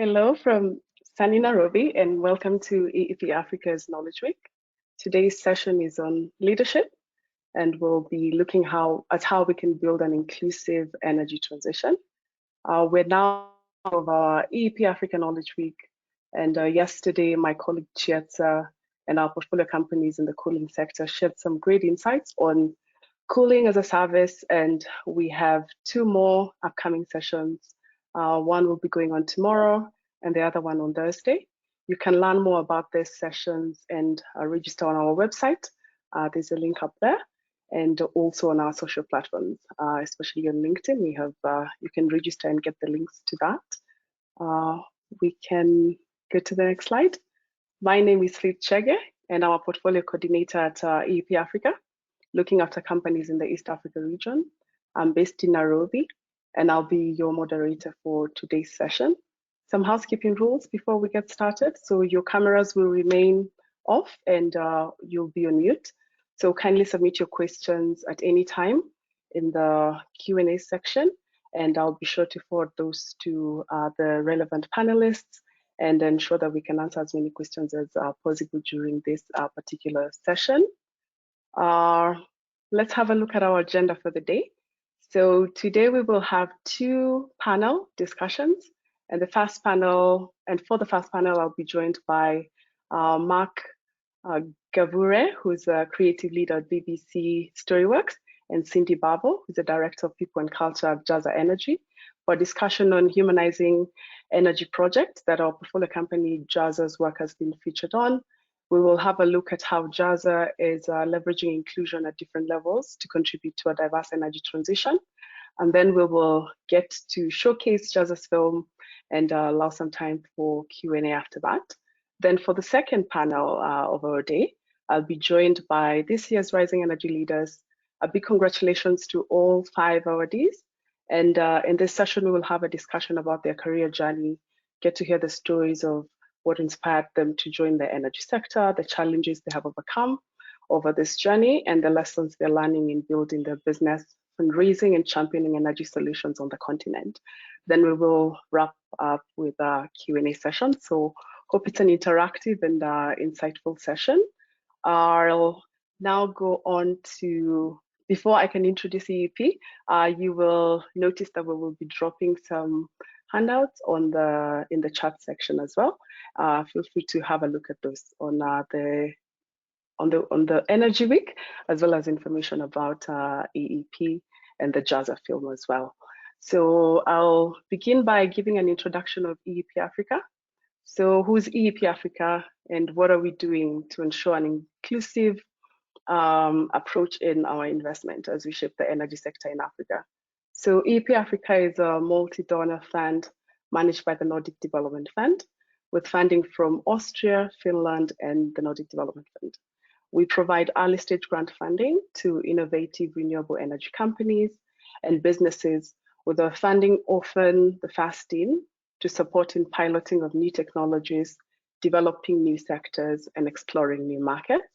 Hello from sunny Nairobi and welcome to EEP Africa's Knowledge Week. Today's session is on leadership and we'll be looking at how we can build an inclusive energy transition. We're now of our EEP Africa Knowledge Week, and yesterday my colleague Jazza and our portfolio companies in the cooling sector shared some great insights on cooling as a service, and we have two more upcoming sessions. One will be going on tomorrow and the other one on Thursday. You can learn more about these sessions and register on our website. There's a link up there, and also on our social platforms, especially on LinkedIn. We have you can register and get the links to that. We can go to the next slide. My name is Chege, and I'm a portfolio coordinator at EEP Africa, looking after companies in the East Africa region. I'm based in Nairobi, and I'll be your moderator for today's session. Some housekeeping rules before we get started. So your cameras will remain off and you'll be on mute. So kindly submit your questions at any time in the Q&A section, and I'll be sure to forward those to the relevant panelists and ensure that we can answer as many questions as possible during this particular session. Let's have a look at our agenda for the day. So today we will have two panel discussions, and for the first panel, I'll be joined by Mark Gavhure, who's a creative leader at BBC StoryWorks, and Cindy Bavo, who's the Director of People and Culture at Jazza Energy, for a discussion on Humanizing Energy project that our portfolio company Jazza's work has been featured on. We will have a look at how Jazza is leveraging inclusion at different levels to contribute to a diverse energy transition. And then we will get to showcase Jazza's film and allow some time for Q&A after that. Then for the second panel of our day, I'll be joined by this year's Rising Energy Leaders. A big congratulations to all 5 awardees. And in this session, we will have a discussion about their career journey, get to hear the stories of what inspired them to join the energy sector, the challenges they have overcome over this journey, and the lessons they're learning in building their business, fundraising, and championing energy solutions on the continent. Then we will wrap up with a Q&A session. So hope it's an interactive and insightful session. I'll now go on to, before I can introduce EEP, you will notice that we will be dropping some handouts in the chat section as well. Feel free to have a look at those on the Energy Week, as well as information about EEP and the Jazza film as well. So I'll begin by giving an introduction of EEP Africa. So who's EEP Africa and what are we doing to ensure an inclusive approach in our investment as we shape the energy sector in Africa? So EEP Africa is a multi-donor fund managed by the Nordic Development Fund, with funding from Austria, Finland, and the Nordic Development Fund. We provide early stage grant funding to innovative renewable energy companies and businesses, with our funding often the first in to support in piloting of new technologies, developing new sectors, and exploring new markets.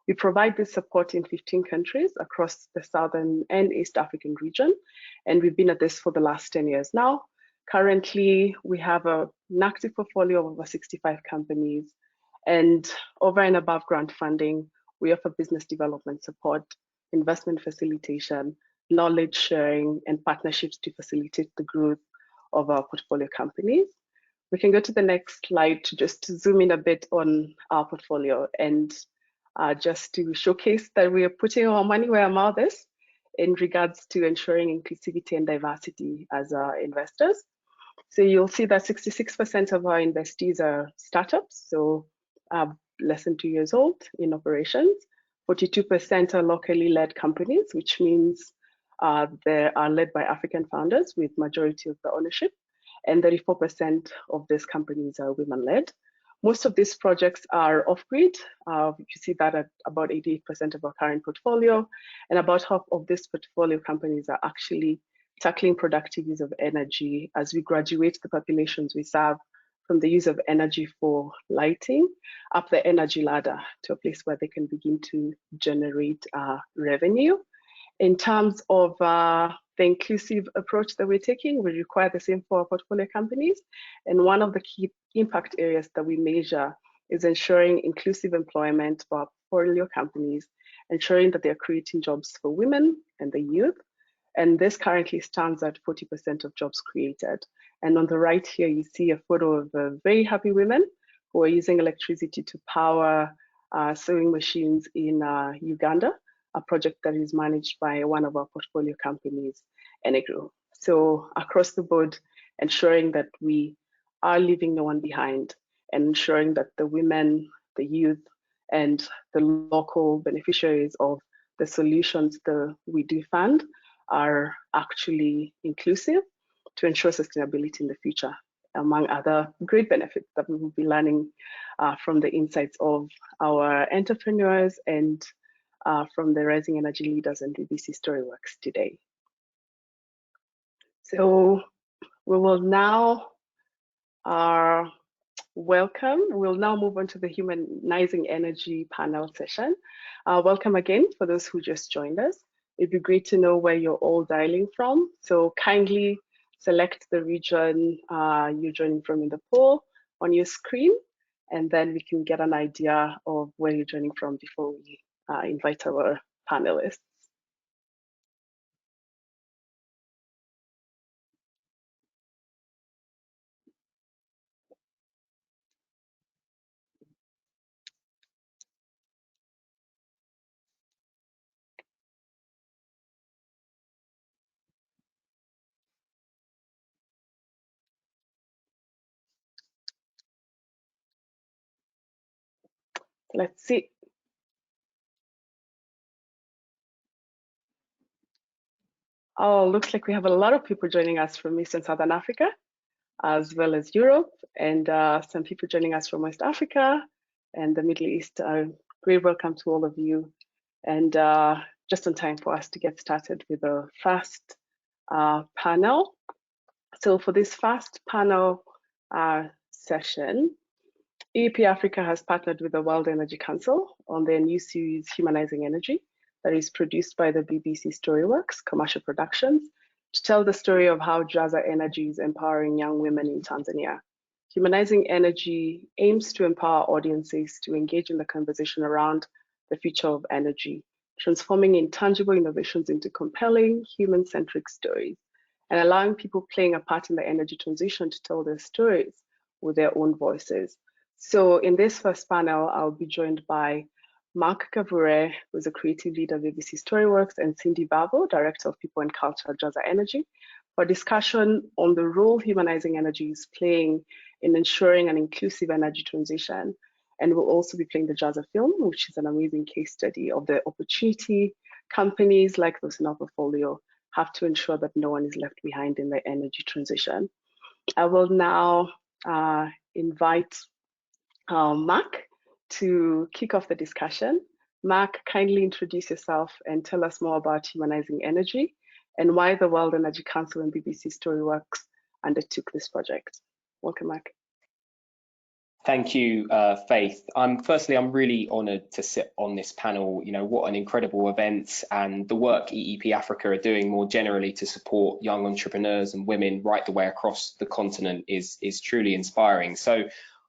We provide this support in 15 countries across the Southern and East African region, and we've been at this for the last 10 years now. Currently, we have an active portfolio of over 65 companies, and over and above grant funding, we offer business development support, investment facilitation, knowledge sharing, and partnerships to facilitate the growth of our portfolio companies. We can go to the next slide to just zoom in a bit on our portfolio and just to showcase that we are putting our money where our mouth is in regards to ensuring inclusivity and diversity as investors. So you'll see that 66% of our investees are startups, so less than 2 years old in operations. 42% are locally led companies, which means they are led by African founders with majority of the ownership, and 34% of these companies are women-led. Most of these projects are off-grid. You see that at about 88% of our current portfolio, and about half of these portfolio companies are actually tackling productive use of energy as we graduate the populations we serve from the use of energy for lighting up the energy ladder to a place where they can begin to generate revenue. In terms of the inclusive approach that we're taking, we require the same for our portfolio companies. And one of the key impact areas that we measure is ensuring inclusive employment for our portfolio companies, ensuring that they're creating jobs for women and the youth. And this currently stands at 40% of jobs created. And on the right here, you see a photo of very happy women who are using electricity to power sewing machines in Uganda, a project that is managed by one of our portfolio companies, Enegro. So across the board, ensuring that we are leaving no one behind and ensuring that the women, the youth, and the local beneficiaries of the solutions that we do fund are actually inclusive to ensure sustainability in the future, among other great benefits that we will be learning from the insights of our entrepreneurs and from the rising energy leaders and BBC StoryWorks today. So we will now we'll now move on to the Humanizing Energy panel session. Welcome again for those who just joined us. It'd be great to know where you're all dialing from. So kindly select the region you're joining from in the poll on your screen, and then we can get an idea of where you're joining from before we invite our panelists. Let's see. Oh, looks like we have a lot of people joining us from East and Southern Africa, as well as Europe, and some people joining us from West Africa and the Middle East. Great welcome to all of you. And just on time for us to get started with the first panel. So for this first panel session, EEP Africa has partnered with the World Energy Council on their new series, Humanizing Energy, that is produced by the BBC StoryWorks Commercial Productions to tell the story of how Jazza Energy is empowering young women in Tanzania. Humanizing Energy aims to empower audiences to engage in the conversation around the future of energy, transforming intangible innovations into compelling, human-centric stories, and allowing people playing a part in the energy transition to tell their stories with their own voices. So in this first panel, I'll be joined by Mark Gavhure, who's a creative leader at BBC StoryWorks, and Cindy Bavo, Director of People and Culture at Jazza Energy, for discussion on the role Humanizing Energy is playing in ensuring an inclusive energy transition. And we'll also be playing the Jazza film, which is an amazing case study of the opportunity companies like those in our portfolio have to ensure that no one is left behind in the energy transition. I will now invite Mark to kick off the discussion. Mark, kindly introduce yourself and tell us more about Humanizing Energy and why the World Energy Council and BBC StoryWorks undertook this project. Welcome, Mark. Thank you, Faith. Firstly, I'm really honoured to sit on this panel. You know, what an incredible event, and the work EEP Africa are doing more generally to support young entrepreneurs and women right the way across the continent is truly inspiring. So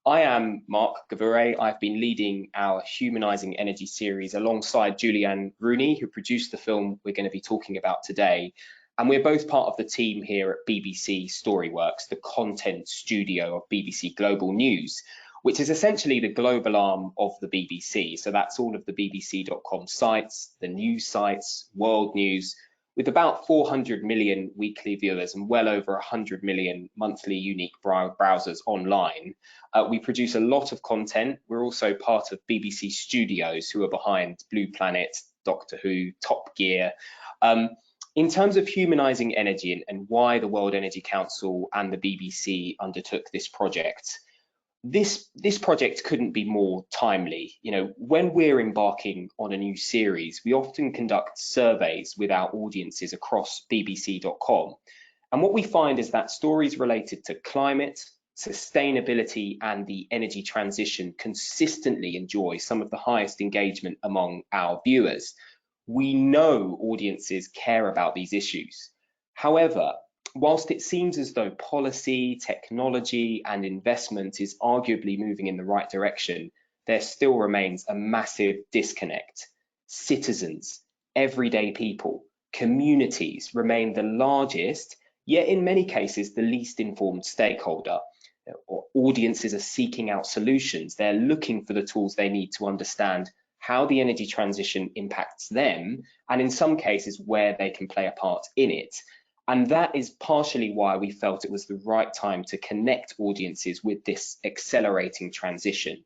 I am Mark Gavhure. I've been leading our Humanizing Energy series alongside Julianne Rooney, who produced the film we're going to be talking about today. And we're both part of the team here at BBC StoryWorks, the content studio of BBC Global News, which is essentially the global arm of the BBC. So that's all of the bbc.com sites, the news sites, world news, with about 400 million weekly viewers and well over 100 million monthly unique browsers online. We produce a lot of content. We're also part of BBC Studios, who are behind Blue Planet, Doctor Who, Top Gear. In terms of humanizing energy and why the World Energy Council and the BBC undertook this project, this project couldn't be more timely. You know, when we're embarking on a new series, we often conduct surveys with our audiences across bbc.com. And what we find is that stories related to climate, sustainability, and the energy transition consistently enjoy some of the highest engagement among our viewers. We know audiences care about these issues, However, whilst it seems as though policy, technology, and investment is arguably moving in the right direction, there still remains a massive disconnect. Citizens, everyday people, communities remain the largest, yet in many cases the least informed stakeholder. Audiences are seeking out solutions. They're looking for the tools they need to understand how the energy transition impacts them, and in some cases where they can play a part in it. And that is partially why we felt it was the right time to connect audiences with this accelerating transition.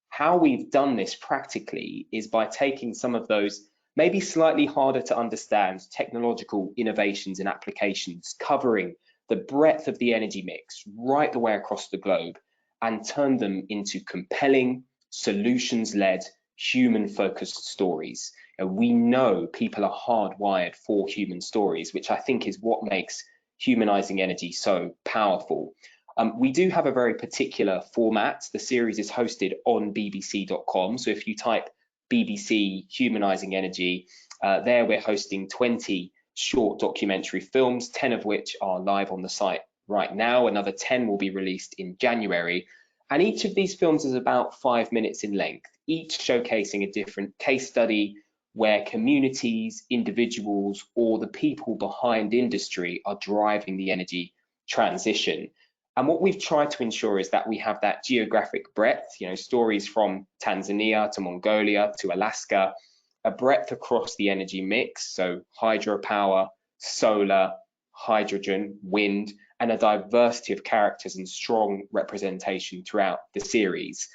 How we've done this practically is by taking some of those maybe slightly harder to understand technological innovations and applications covering the breadth of the energy mix right the way across the globe and turn them into compelling, solutions-led, human-focused stories. We know people are hardwired for human stories, which I think is what makes Humanizing Energy so powerful. We do have a very particular format. The series is hosted on bbc.com. So if you type BBC Humanizing Energy, there we're hosting 20 short documentary films, 10 of which are live on the site right now. Another 10 will be released in January. And each of these films is about 5 minutes in length, each showcasing a different case study where communities, individuals, or the people behind industry are driving the energy transition. And what we've tried to ensure is that we have that geographic breadth, stories from Tanzania to Mongolia to Alaska, a breadth across the energy mix, so hydropower, solar, hydrogen, wind, and a diversity of characters and strong representation throughout the series.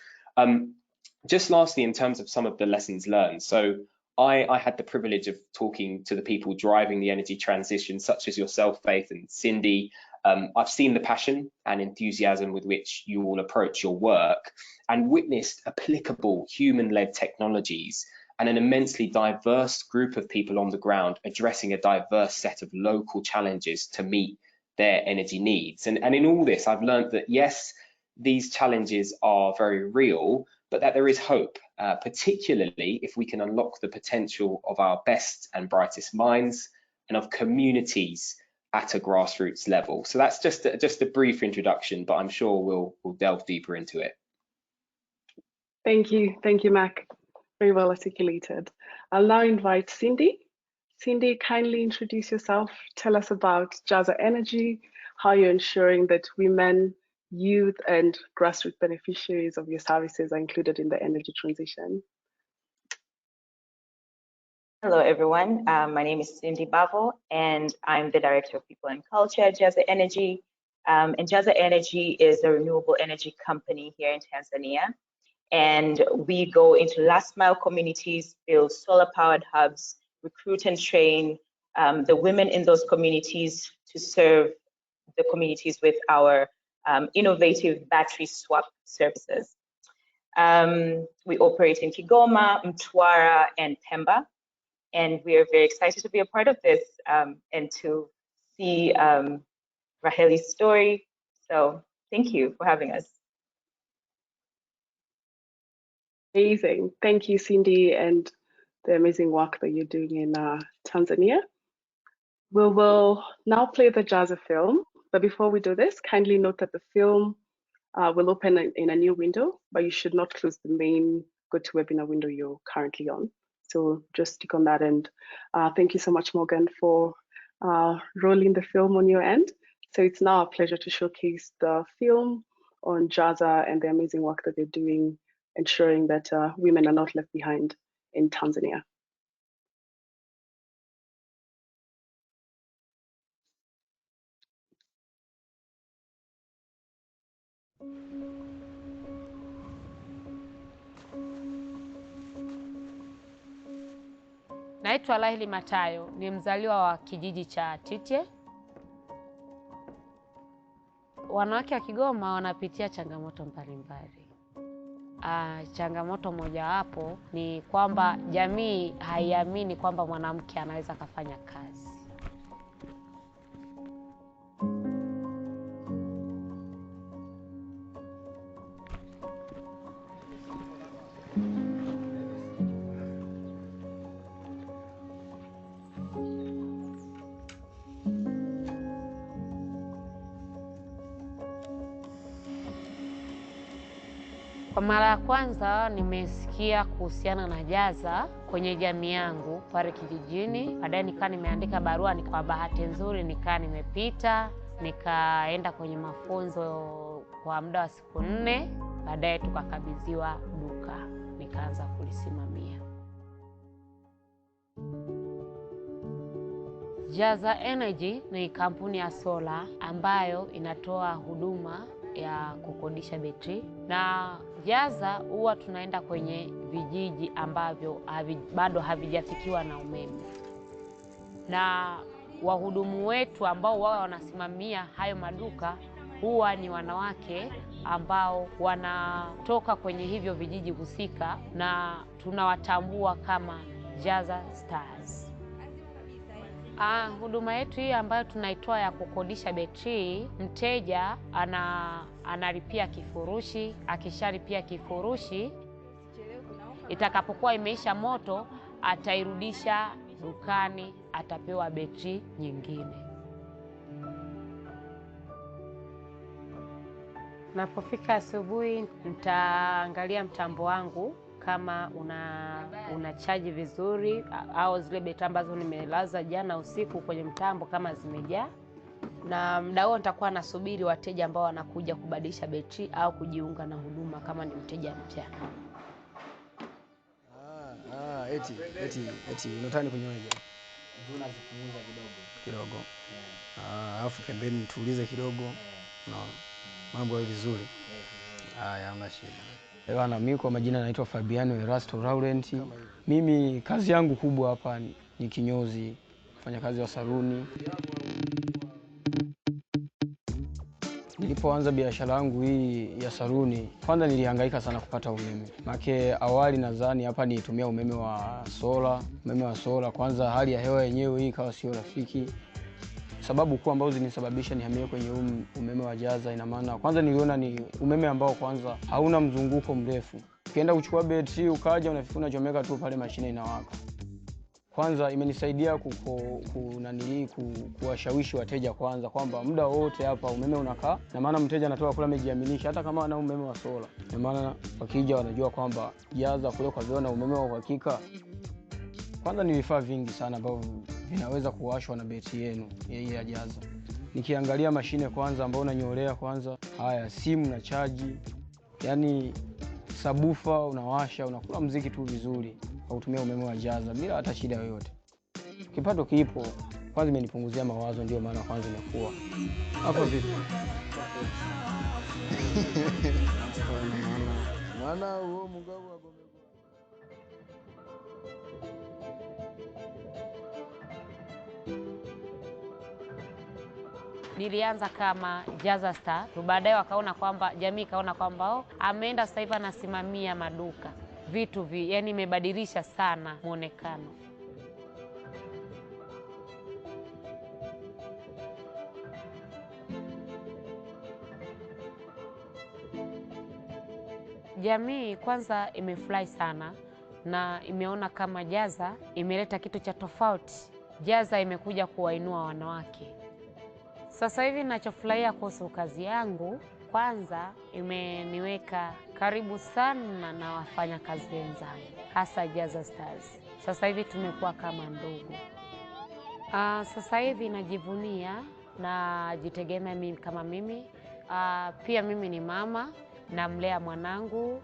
Just lastly, in terms of some of the lessons learned, so I had the privilege of talking to the people driving the energy transition, such as yourself, Faith, and Cindy. I've seen the passion and enthusiasm with which you all approach your work and witnessed applicable human-led technologies and an immensely diverse group of people on the ground addressing a diverse set of local challenges to meet their energy needs. And in all this, I've learned that yes, these challenges are very real, but that there is hope, particularly if we can unlock the potential of our best and brightest minds and of communities at a grassroots level. So that's just a brief introduction, but I'm sure we'll delve deeper into it. Thank you, Mac. Very well articulated. I'll now invite Cindy. Cindy, kindly introduce yourself. Tell us about Jazza Energy, how you're ensuring that women, youth, and grassroots beneficiaries of your services are included in the energy transition. Hello, everyone. My name is Cindy Bavo, and I'm the Director of People and Culture at Jazza Energy. And Jazza Energy is a renewable energy company here in Tanzania. And we go into last mile communities, build solar powered hubs, recruit and train the women in those communities to serve the communities with our innovative battery swap services. We operate in Kigoma, Mtwara, and Pemba. And we are very excited to be a part of this and to see Raheli's story. So thank you for having us. Amazing. Thank you, Cindy, and the amazing work that you're doing in Tanzania. We will now play the Jazza film, but before we do this, kindly note that the film will open in a new window, but you should not close the main GoToWebinar window you're currently on. So just stick on that, and thank you so much, Morgan, for rolling the film on your end. So it's now a pleasure to showcase the film on Jazza and the amazing work that they're doing, ensuring that women are not left behind in Tanzania. Naitwa Lahili Matayo, ni mzaliwa wa kijiji cha Titye. Wanawake wa Kigoma wanapitia changamoto mbalimbali. Changamoto mojawapo ni kwamba jamii haiamini kwamba mwanamke anaweza kufanya kazi. Kwa mara ya kwanza nimesikia kuhusiana na Jazza kwenye jamii yangu pale kijijini. Baadaye nikaa nimeandika barua, kwa bahati nzuri nikaa nimepita, nikaenda kwenye mafunzo kwa muda wa siku 4. Baadaye tukakabidhiwa duka, nikaanza kulisimamia. Jazza Energy ni kampuni ya sola ambayo inatoa huduma ya kukodisha betri, na Jazza huwa tunaenda kwenye vijiji ambavyo bado havijafikiwa na umeme, na wahudumu wetu ambao wao wanasimamia hayo maduka huwa ni wanawake ambao wanatoka kwenye hivyo vijiji husika, na tunawatambua kama Jazza Stars. Huduma yetu hii ambayo tunaitoa ya kukodisha betri, mteja analipia kifurushi. Akishalipia kifurushi, itakapokuwa imeisha moto atairudisha dukani, atapewa betri nyingine. Napofika asubuhi, nitaangalia mtambo wangu kama una chaji vizuri, au zile betri ambazo nimelaza jana usiku kwenye mtambo kama zimejaa. Na muda huo nitakuwa nasubiri wateja ambao wanakuja kubadilisha betri au kujiunga na huduma kama ni mteja mpya. Eti unataka kunywaje? Tunazipunguza Kidogo. Alafu pembeni nitulize kidogo. No. Mambo ya vizuri. Haya, hamna shida. Bwana, mimi kwa majina naitwa Fabiano Erasto Laurent. Mimi kazi yangu kubwa hapa ni kinyozi, kufanya kazi wa saluni. Nilipoanza biashara yangu hii ya saluni, kwanza nilihangaika sana kupata umeme. Maana awali nadhani hapa nitumia umeme wa sola. Kwanza hali ya hewa yenyewe hii ikawa sio rafiki. Sababu kuu ambazo zilisababisha nihamie kwenye umeme wa Jazza, ina maana kwanza niliona ni umeme ambao kwanza hauna mzunguko mrefu. Ukienda kuchukua betri ukaja unachomeka tu pale mashine inawaka. Kwanza imenisaidia kuwashawishi wateja kwanza kwamba muda wote hapa umeme unakaa, na maana mteja anatoka kula amejiaminisha hata kama ana umeme wa sola. Na maana wakija wanajua kwamba Jazza kule kwa vile na umeme wa uhakika. Kwanza ni vifaa vingi sana ambavyo vinaweza kuwashwa na betri yenu ya Jazza. Nikiangalia mashine kwanza ambayo unanyolea kwanza, haya simu na chaji, yani sabufa unawasha, unakula muziki tu vizuri kwa kutumia umeme wa Jazza bila hata shida yoyote. Kipato kipo, kwanza imenipunguzia mawazo, ndio maana kwanza imekuwa. Hapo vipi? Maana huo mugao wa gome. Nilianza kama Jazza Star, baadaye wakaona kwamba jamii ikaona kwamba ameenda sasa hivi anasimamia maduka. Vitu yani imebadilisha sana muonekano. Jamii kwanza imefurahi sana na imeona kama Jazza imeleta kitu cha tofauti. Jazza imekuja kuwainua wanawake. Sasa hivi ninachofurahia kuhusu kazi yangu, kwanza imeniweka karibu sana na wafanya kazi wenzangu, hasa Jazza Stars. Sasa hivi tumekuwa kama ndugu. Sasa hivi najivunia na jitegemea mimi kama mimi. Pia mimi ni mama, namlea mwanangu.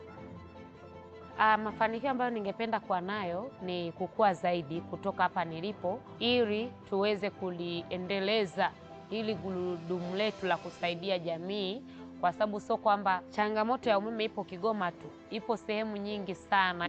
Mafanikio ambayo ningependa kuwa nayo ni kukua zaidi kutoka hapa nilipo, ili tuweze kuliendeleza ili gurudumu letu la kusaidia jamii, kwa sababu sio kwamba changamoto ya umeme ipo Kigoma tu, ipo sehemu nyingi sana.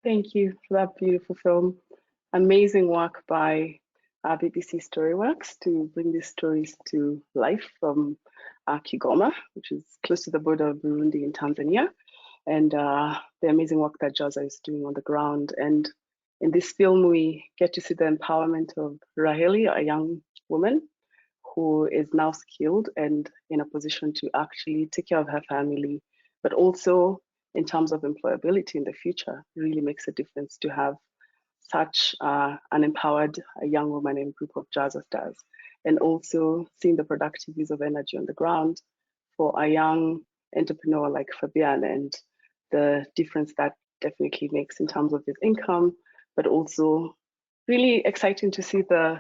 Thank you for that beautiful film. Amazing work by BBC StoryWorks to bring these stories to life from Kigoma, which is close to the border of Burundi and Tanzania, and the amazing work that Jazza is doing on the ground and In this film, we get to see the empowerment of Raheli, a young woman who is now skilled and in a position to actually take care of her family, but also in terms of employability in the future, it really makes a difference to have such an empowered young woman in a group of Jazza stars, and also seeing the productive use of energy on the ground for a young entrepreneur like Fabian, and the difference that definitely makes in terms of his income, but also really exciting to see the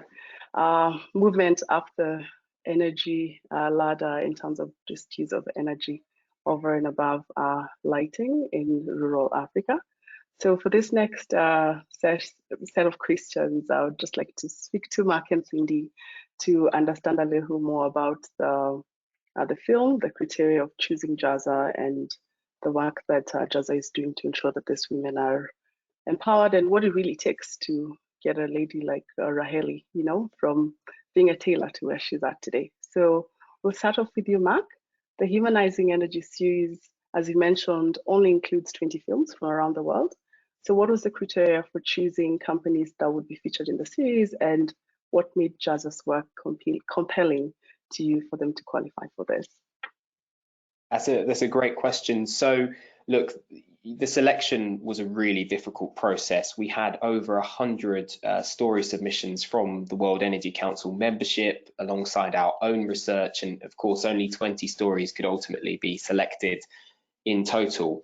movement up the energy ladder in terms of just use of energy over and above lighting in rural Africa. So for this next set of questions, I would just like to speak to Mark and Cindy to understand a little more about the film, the criteria of choosing Jazza, and the work that Jazza is doing to ensure that these women are empowered, and what it really takes to get a lady like Raheli, you know, from being a tailor to where she's at today. So we'll start off with you, Mark. The Humanizing Energy series, as you mentioned, only includes 20 films from around the world. So what was the criteria for choosing companies that would be featured in the series, and what made Jazza's work compelling to you for them to qualify for this? That's a great question. So look, the selection was a really difficult process. We had over 100 story submissions from the World Energy Council membership alongside our own research, and of course only 20 stories could ultimately be selected in total.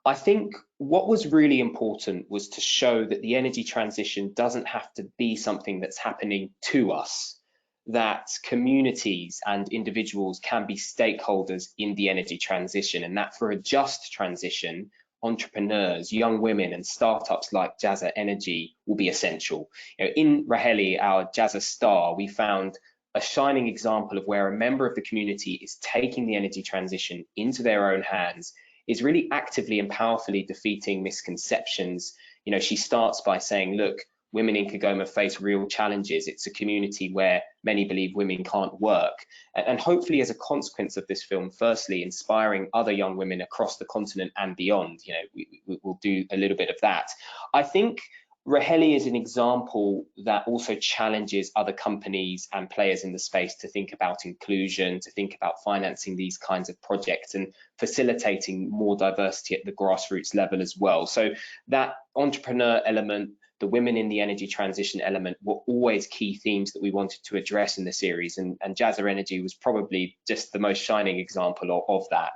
I think what was really important was to show that the energy transition doesn't have to be something that's happening to us, that communities and individuals can be stakeholders in the energy transition, and that for a just transition, entrepreneurs, young women and startups like Jazza Energy will be essential. You know, in Raheli, our Jazza star, we found a shining example of where a member of the community is taking the energy transition into their own hands, is really actively and powerfully defeating misconceptions. You know, she starts by saying, look, women in Kigoma face real challenges. It's a community where many believe women can't work. And hopefully as a consequence of this film, firstly, inspiring other young women across the continent and beyond, you know, we'll do a little bit of that. I think Raheli is an example that also challenges other companies and players in the space to think about inclusion, to think about financing these kinds of projects and facilitating more diversity at the grassroots level as well. So that entrepreneur element, the women in the energy transition element were always key themes that we wanted to address in the series, and Jazza Energy was probably just the most shining example of that.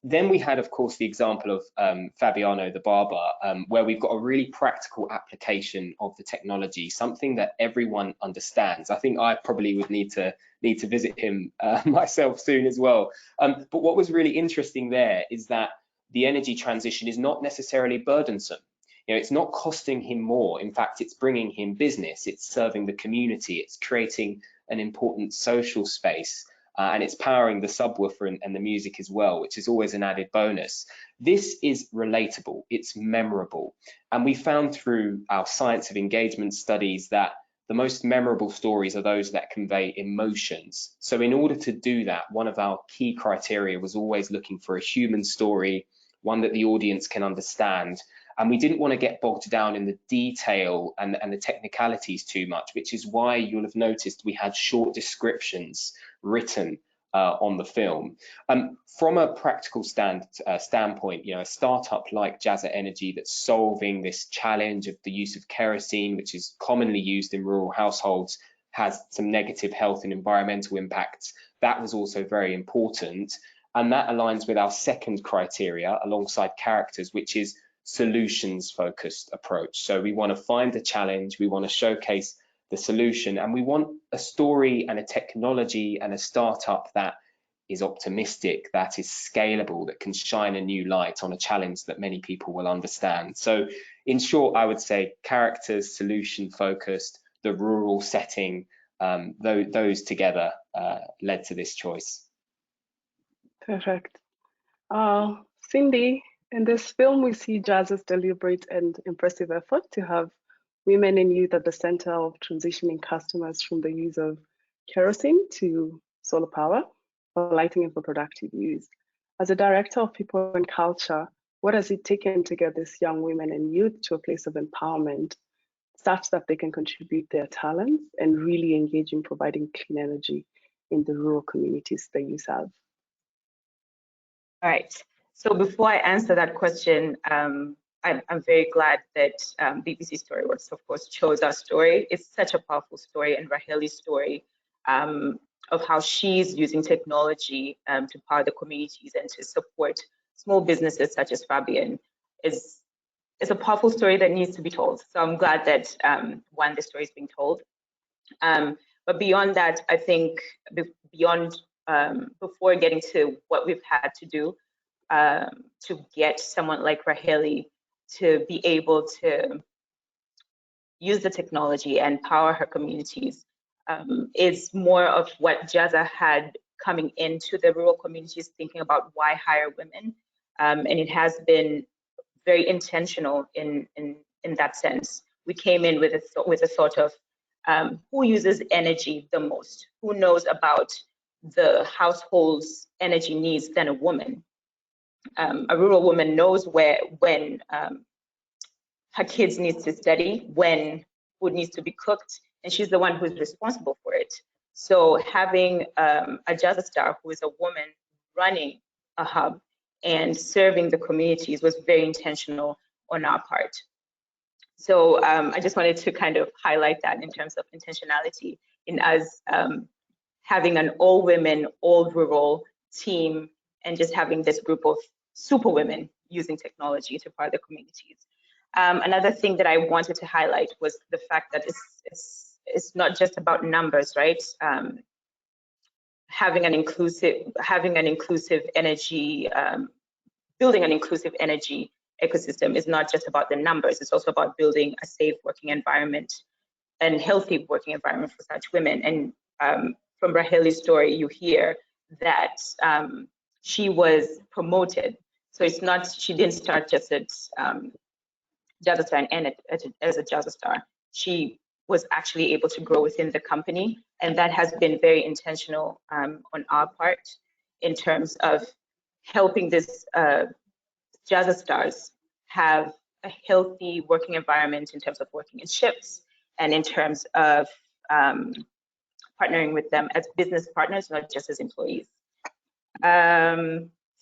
Then we had, of course, the example of Fabiano the barber, where we've got a really practical application of the technology, something that everyone understands. I think I probably would need to visit him myself soon as well. But what was really interesting there is that the energy transition is not necessarily burdensome. You know, it's not costing him more. In fact, it's bringing him business. It's serving the community. It's creating an important social space. And it's powering the subwoofer and the music as well, which is always an added bonus. This is relatable, it's memorable. And we found through our science of engagement studies that the most memorable stories are those that convey emotions. So in order to do that, one of our key criteria was always looking for a human story, one that the audience can understand. And we didn't want to get bogged down in the detail and the technicalities too much, which is why you'll have noticed we had short descriptions written on the film. From a practical standpoint, you know, a startup like Jazza Energy that's solving this challenge of the use of kerosene, which is commonly used in rural households, has some negative health and environmental impacts. That was also very important. And that aligns with our second criteria alongside characters, which is solutions focused approach. So we want to find the challenge, we want to showcase the solution, and we want a story and a technology and a startup that is optimistic, that is scalable, that can shine a new light on a challenge that many people will understand. So in short, I would say characters, solution focused, the rural setting, those together led to this choice. Perfect. Cindy, in this film, we see Jazza's deliberate and impressive effort to have women and youth at the center of transitioning customers from the use of kerosene to solar power for lighting and for productive use. As a director of people and culture, what has it taken to get these young women and youth to a place of empowerment such that they can contribute their talents and really engage in providing clean energy in the rural communities that you serve? All right. So before I answer that question, I'm very glad that BBC StoryWorks, of course, chose our story. It's such a powerful story, and Raheli's story of how she's using technology to power the communities and to support small businesses such as Fabian is a powerful story that needs to be told. So I'm glad that one, the story is being told. But beyond that, I think beyond before getting to what we've had to do to get someone like Raheli to be able to use the technology and power her communities, is more of what Jazza had coming into the rural communities, thinking about why hire women. And it has been very intentional in that sense. We came in with a sort of who uses energy the most, who knows about the household's energy needs than a woman. A rural woman knows when her kids need to study, when food needs to be cooked, and she's the one who's responsible for it. So having a Jazza star who is a woman running a hub and serving the communities was very intentional on our part. So I just wanted to kind of highlight that in terms of intentionality in us having an all women, all rural team, and just having this group of super women using technology to power the communities. Another thing that I wanted to highlight was the fact that it's not just about numbers, right? Having an inclusive energy, building an inclusive energy ecosystem is not just about the numbers. It's also about building a safe working environment and healthy working environment for such women. And from Raheli's story, you hear that she was promoted. So it's not, she didn't start just at Jazza Star and end as a Jazza Star. She was actually able to grow within the company, and that has been very intentional on our part in terms of helping this Jazza Stars have a healthy working environment in terms of working in shifts and in terms of partnering with them as business partners, not just as employees.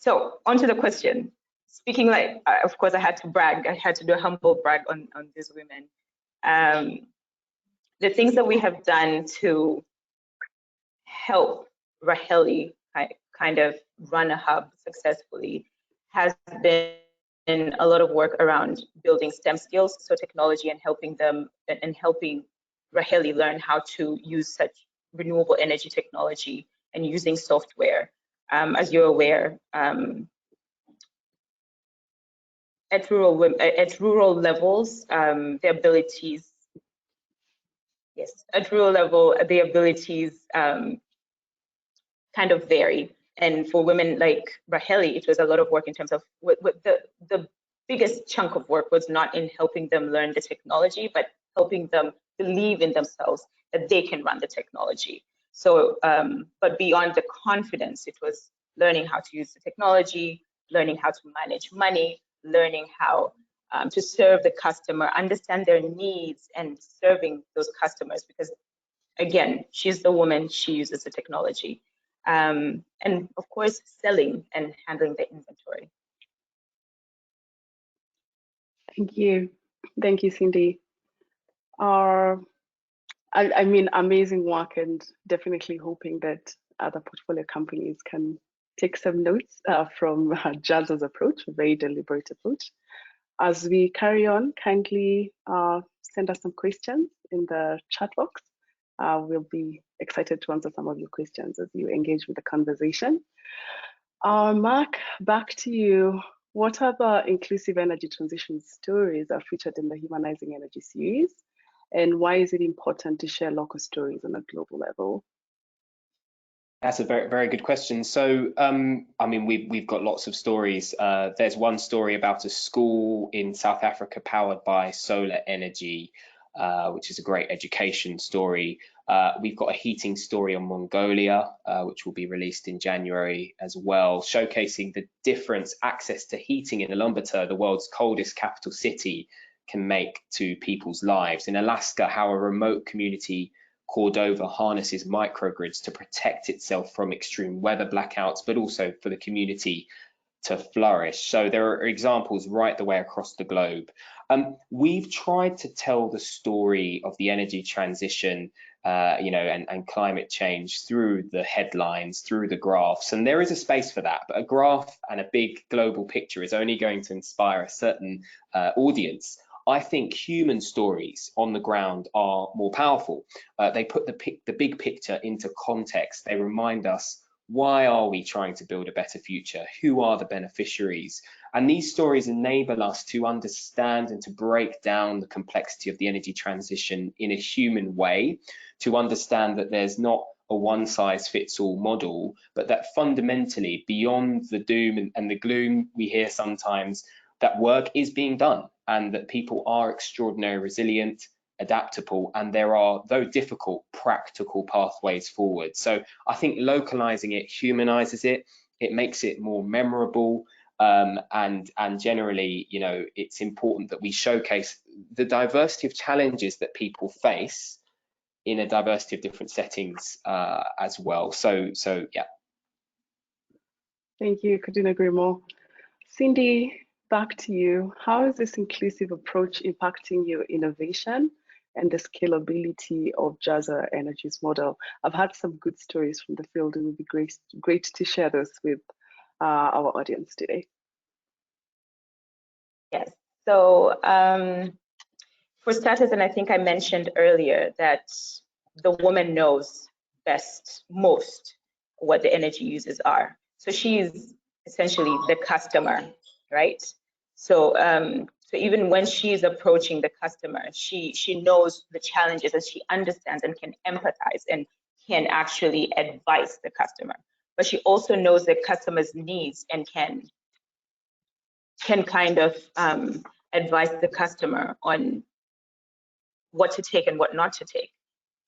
So onto the question. Speaking like, of course, I had to brag. I had to do a humble brag on these women. The things that we have done to help Raheli kind of run a hub successfully has been a lot of work around building STEM skills, so technology, and helping them and helping Raheli learn how to use such renewable energy technology and using software. As you're aware, at rural levels, the abilities, yes, at rural level, the abilities kind of vary. And for women like Raheli, it was a lot of work in terms of the biggest chunk of work was not in helping them learn the technology, but helping them believe in themselves that they can run the technology. So, but beyond the confidence, it was learning how to use the technology, learning how to manage money, learning how to serve the customer, understand their needs, and serving those customers, because again, she's the woman, she uses the technology. And of course, selling and handling the inventory. Thank you. Thank you, Cindy. I mean, amazing work, and definitely hoping that other portfolio companies can take some notes from Jazza's approach, a very deliberate approach. As we carry on, kindly send us some questions in the chat box. We'll be excited to answer some of your questions as you engage with the conversation. Mark, back to you. What other inclusive energy transition stories are featured in the Humanizing Energy series? And why is it important to share local stories on a global level? That's a very, very good question. So, I mean, we've got lots of stories. There's one story about a school in South Africa powered by solar energy. which is a great education story. We've got a heating story on Mongolia, which will be released in January as well, showcasing the difference access to heating in Ulaanbaatar, the world's coldest capital city, can make to people's lives. In Alaska, how a remote community, Cordova, harnesses microgrids to protect itself from extreme weather blackouts, but also for the community to flourish. So there are examples right the way across the globe. We've tried to tell the story of the energy transition, and climate change through the headlines, through the graphs, and there is a space for that. But a graph and a big global picture is only going to inspire a certain audience. I think human stories on the ground are more powerful. They put the big picture into context. They remind us, why are we trying to build a better future? Who are the beneficiaries? And these stories enable us to understand and to break down the complexity of the energy transition in a human way, to understand that there's not a one-size-fits-all model, but that fundamentally, beyond the doom and the gloom we hear sometimes, that work is being done, and that people are extraordinarily resilient, adaptable, and there are, though difficult, practical pathways forward. So I think localizing it humanizes it, it makes it more memorable, and generally, it's important that we showcase the diversity of challenges that people face in a diversity of different settings as well. So yeah. Thank you, couldn't agree more. Cindy, back to you. How is this inclusive approach impacting your innovation and the scalability of Jazza Energy's model? I've had some good stories from the field. It would be great to share those with our audience today. Yes. So for starters, and I think I mentioned earlier that the woman knows most what the energy uses are. So she's essentially the customer, right? So so even when she's approaching the customer, she knows the challenges and she understands and can empathize and can actually advise the customer. But she also knows the customer's needs and can kind of advise the customer on what to take and what not to take.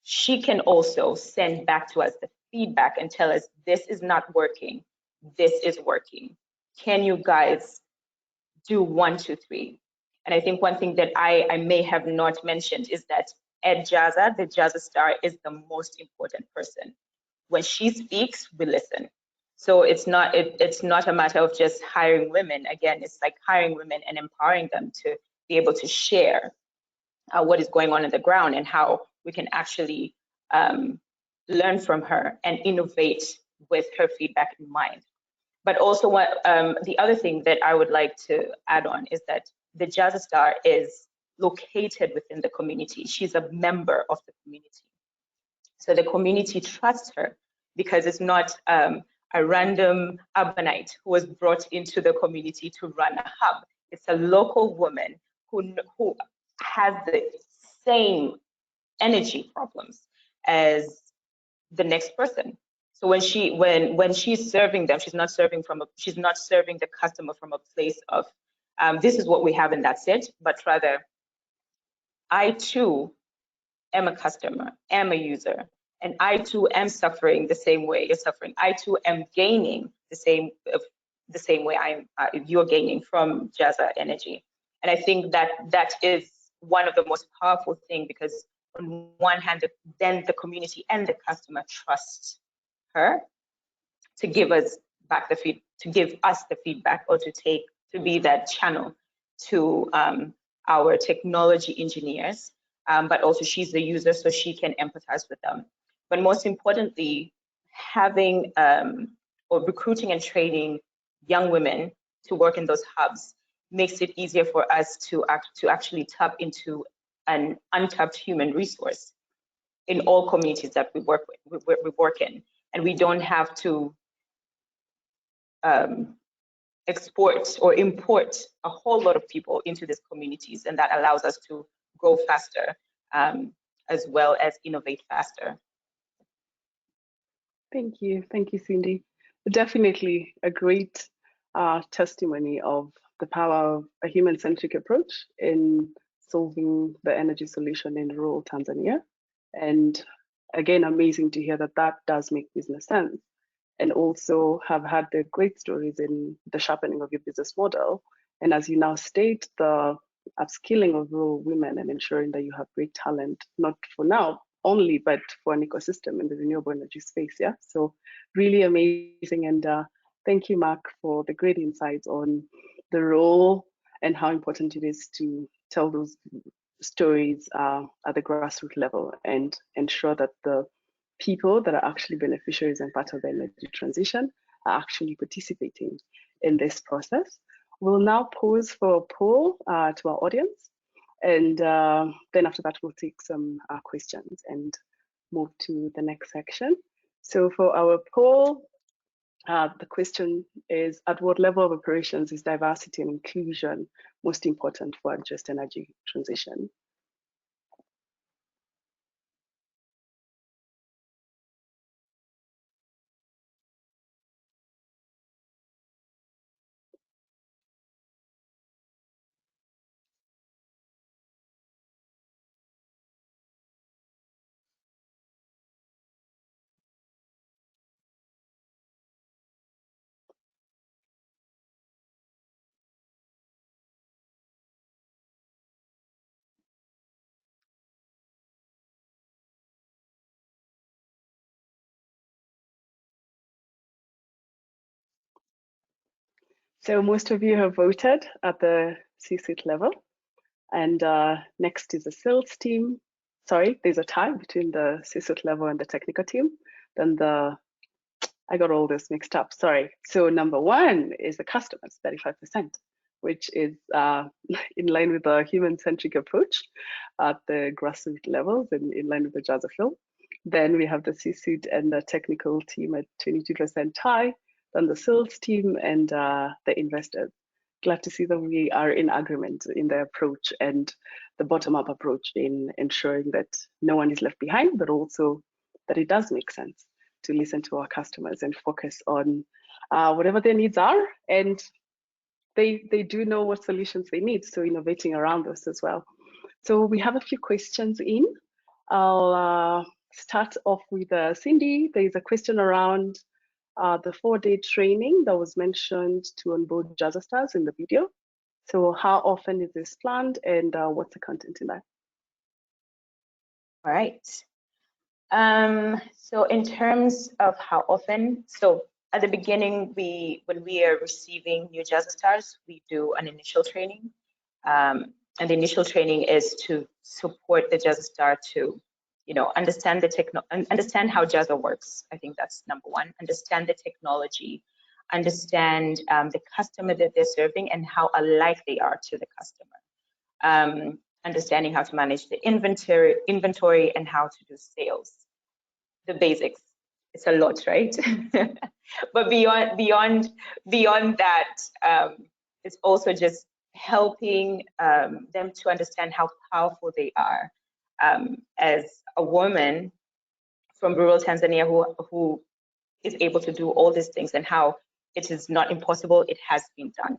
She can also send back to us the feedback and tell us, this is not working, this is working. Can you guys do 1, 2, 3? And I think one thing that I may have not mentioned is that at Jazza, the Jazza star is the most important person. When she speaks, we listen. So it's not a matter of just hiring women. Again, it's like hiring women and empowering them to be able to share what is going on the ground and how we can actually learn from her and innovate with her feedback in mind. But also the other thing that I would like to add on is that the Jazza Star is located within the community. She's a member of the community. So the community trusts her because it's not a random urbanite who was brought into the community to run a hub. It's a local woman who has the same energy problems as the next person. So when she's serving them, she's not serving the customer from a place of this is what we have and that's it, but rather I too am a customer, am a user, and I too am suffering the same way you're suffering. I too am gaining the same way you're gaining from Jazza Energy. And I think that is one of the most powerful things, because on one hand, then the community and the customer trust her to give us back to give us the feedback, or to be that channel to our technology engineers. But also she's the user, so she can empathize with them. But most importantly, having or recruiting and training young women to work in those hubs makes it easier for us to actually tap into an untapped human resource in all communities that we work in, and we don't have to export or import a whole lot of people into these communities, and that allows us to grow faster as well as innovate faster. Thank you, Cindy. Definitely a great testimony of the power of a human-centric approach in solving the energy solution in rural Tanzania. And again, amazing to hear that that does make business sense. And also have had the great stories in the sharpening of your business model. And as you now state, the upskilling of rural women and ensuring that you have great talent, not for now only, but for an ecosystem in the renewable energy space. Yeah, so really amazing. And thank you, Mark, for the great insights on the role and how important it is to tell those stories at the grassroots level and ensure that the people that are actually beneficiaries and part of the energy transition are actually participating in this process. We'll now pause for a poll to our audience. And then after that, we'll take some questions and move to the next section. So for our poll, the question is, at what level of operations is diversity and inclusion most important for a just energy transition? So most of you have voted at the C-suite level. And next is the sales team. Sorry, there's a tie between the C-suite level and the technical team. Then I got all this mixed up, sorry. So number one is the customers, 35%, which is in line with the human-centric approach at the grassroots levels and in line with the Jazza film. Then we have the C-suite and the technical team at 22% tie, then the sales team and the investors. Glad to see that we are in agreement in the approach and the bottom-up approach in ensuring that no one is left behind, but also that it does make sense to listen to our customers and focus on whatever their needs are. And they do know what solutions they need, so innovating around this as well. So we have a few questions in. I'll start off with Cindy. There is a question around the 4-day training that was mentioned to onboard Jazza stars in the video. So how often is this planned and what's the content in that? All right. So in terms of how often, so at the beginning, when we are receiving new Jazza stars, we do an initial training. And the initial training is to support the Jazza star to, understand understand how Jazza works. I think that's number one. Understand the technology, understand the customer that they're serving and how alike they are to the customer. Understanding how to manage the inventory and how to do sales. The basics. It's a lot, right? But beyond that, it's also just helping them to understand how powerful they are. As a woman from rural Tanzania who is able to do all these things and how it is not impossible, it has been done.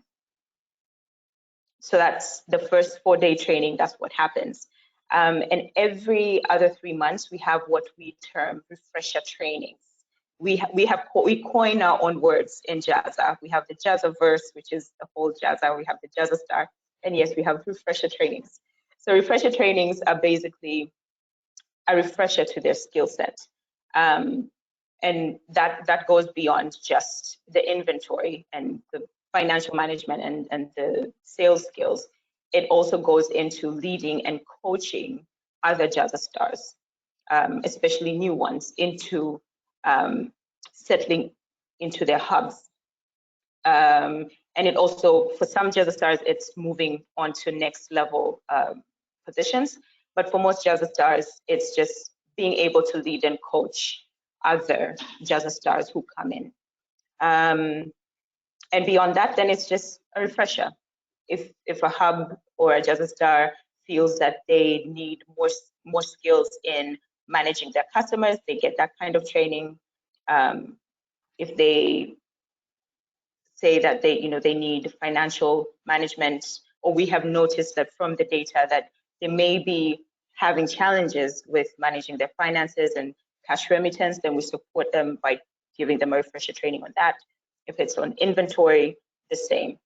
So that's the first 4-day training, that's what happens. And every other 3 months, we have what we term refresher trainings. We coin our own words in Jazza. We have the Jazza verse, which is the whole Jazza. We have the Jazza star, and yes, we have refresher trainings. So refresher trainings are basically a refresher to their skill set. And that goes beyond just the inventory and the financial management and the sales skills. It also goes into leading and coaching other Jazza stars, especially new ones, into settling into their hubs. And it also, for some Jazza stars, it's moving on to next level positions. But for most Jazza stars, it's just being able to lead and coach other Jazza stars who come in. And beyond that, then it's just a refresher. If a hub or a Jazza star feels that they need more skills in managing their customers, they get that kind of training. If they say that they need financial management, or we have noticed that from the data that they may be having challenges with managing their finances and cash remittance, then we support them by giving them a refresher training on that. If it's on inventory, the same.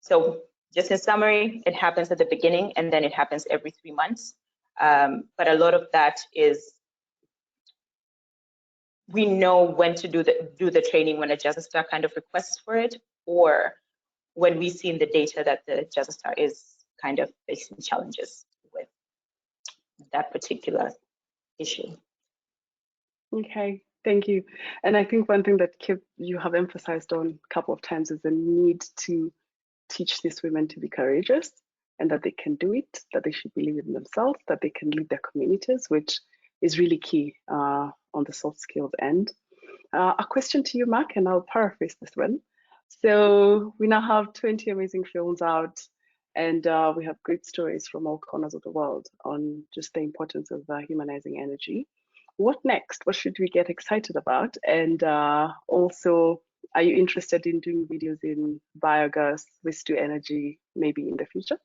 So just in summary, it happens at the beginning and then it happens every 3 months. But a lot of that is, we know when to do the training when a Jazza Star kind of requests for it, or when we see in the data that the Jazza Star is kind of facing challenges with that particular issue. Okay, thank you. And I think one thing that you have emphasized on a couple of times is the need to teach these women to be courageous and that they can do it, that they should believe in themselves, that they can lead their communities, which is really key on the soft skills end. A question to you, Mark, and I'll paraphrase this one. So we now have 20 amazing films out, and we have great stories from all corners of the world on just the importance of humanizing energy. What next? What should we get excited about? And also, are you interested in doing videos in biogas, waste to energy, maybe in the future?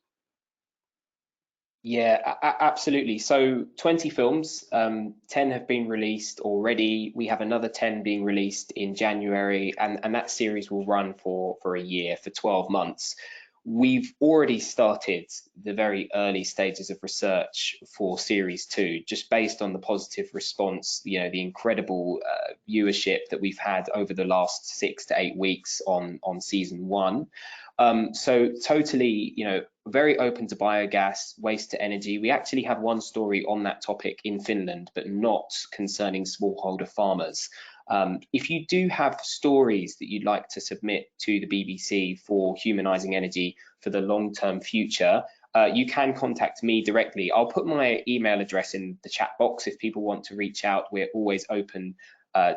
Yeah, absolutely. So 20 films, 10 have been released already. We have another 10 being released in January, and that series will run for a year, for 12 months. We've already started the very early stages of research for series 2, just based on the positive response, you know, the incredible viewership that we've had over the last 6 to 8 weeks on season 1. So totally, you know, very open to biogas, waste to energy. We actually have one story on that topic in Finland, but not concerning smallholder farmers. If you do have stories that you'd like to submit to the BBC for Humanizing Energy for the long-term future, you can contact me directly. I'll put my email address in the chat box if people want to reach out. We're always open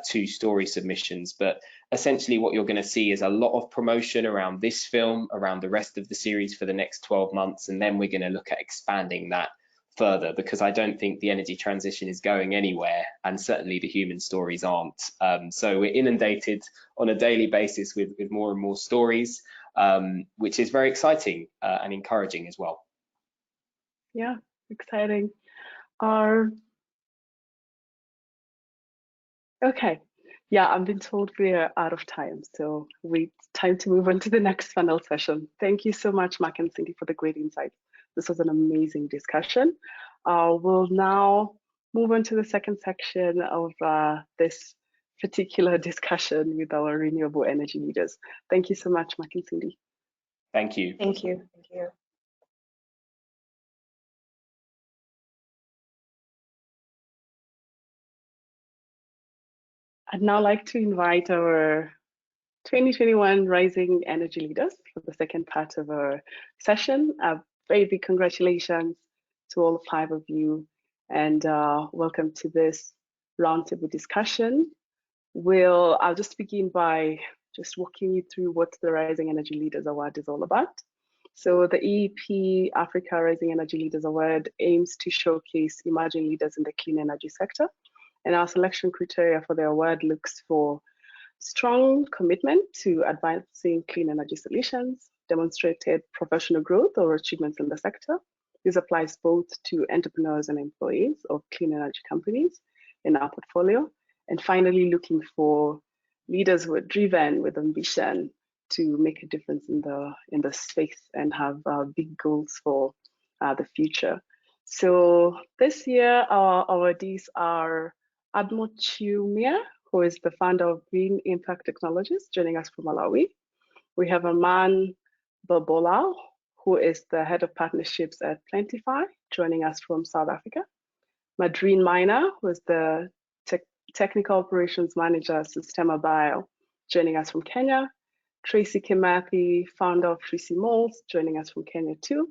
to story submissions, but essentially what you're going to see is a lot of promotion around this film, around the rest of the series for the next 12 months, and then we're going to look at expanding that further, because I don't think the energy transition is going anywhere, and certainly the human stories aren't. So we're inundated on a daily basis with more and more stories, which is very exciting and encouraging as well. Yeah, exciting. Okay, yeah, I'm being told we're out of time, so time to move on to the next panel session. Thank you so much, Mark and Cindy, for the great insights. This was an amazing discussion. We'll now move on to the second section of this particular discussion with our renewable energy leaders. Thank you so much, Mark and Cindy. Thank you. Thank you. Thank you. I'd now like to invite our 2021 Rising Energy Leaders for the second part of our session. A very big congratulations to all 5 of you, and welcome to this roundtable discussion. I'll just begin by just walking you through what the Rising Energy Leaders Award is all about. So the EEP Africa Rising Energy Leaders Award aims to showcase emerging leaders in the clean energy sector. And our selection criteria for the award looks for strong commitment to advancing clean energy solutions, demonstrated professional growth or achievements in the sector. This applies both to entrepreneurs and employees of clean energy companies in our portfolio. And finally, looking for leaders who are driven with ambition to make a difference in the space and have big goals for the future. So this year, our awardees are Admore Chiumia, who is the founder of Green Impact Technologies, joining us from Malawi. We have Aman, Baboolal, who is the head of partnerships at Plentify, joining us from South Africa. Madrin Maina, who is the technical operations manager at Systema Bio, joining us from Kenya. Tracy Kimathi, founder of Tracy Malls, joining us from Kenya too.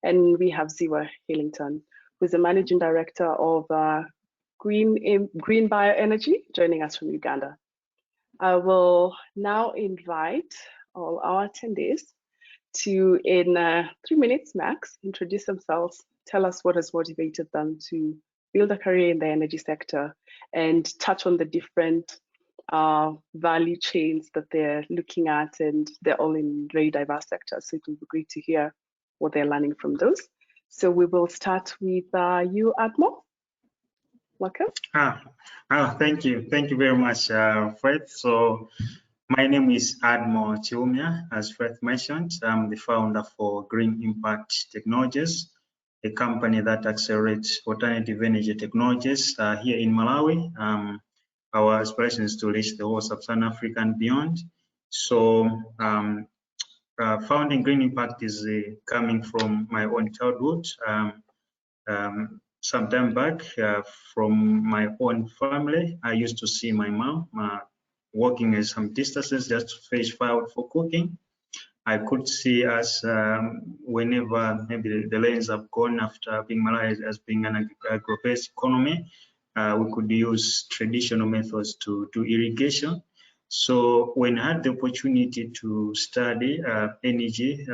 And we have Ziwa, Hillington, who is the managing director of Green Bioenergy, joining us from Uganda. I will now invite all our attendees to, in 3 minutes max, introduce themselves, tell us what has motivated them to build a career in the energy sector, and touch on the different value chains that they're looking at, and they're all in very diverse sectors. So it will be great to hear what they're learning from those. So we will start with you, Admore. Welcome. Thank you very much, Fred. So my name is Admore Chiumia, as Fred mentioned. I'm the founder for Green Impact Technologies, a company that accelerates alternative energy technologies here in Malawi. Our aspiration is to reach the whole sub-Saharan Africa and beyond. So founding Green Impact is coming from my own childhood. Some time back, from my own family, I used to see my mom walking at some distances just to fetch firewood for cooking. I could see us whenever maybe the lanes have gone after being Malawi as being an agro-based economy, we could use traditional methods to do irrigation. So when I had the opportunity to study energy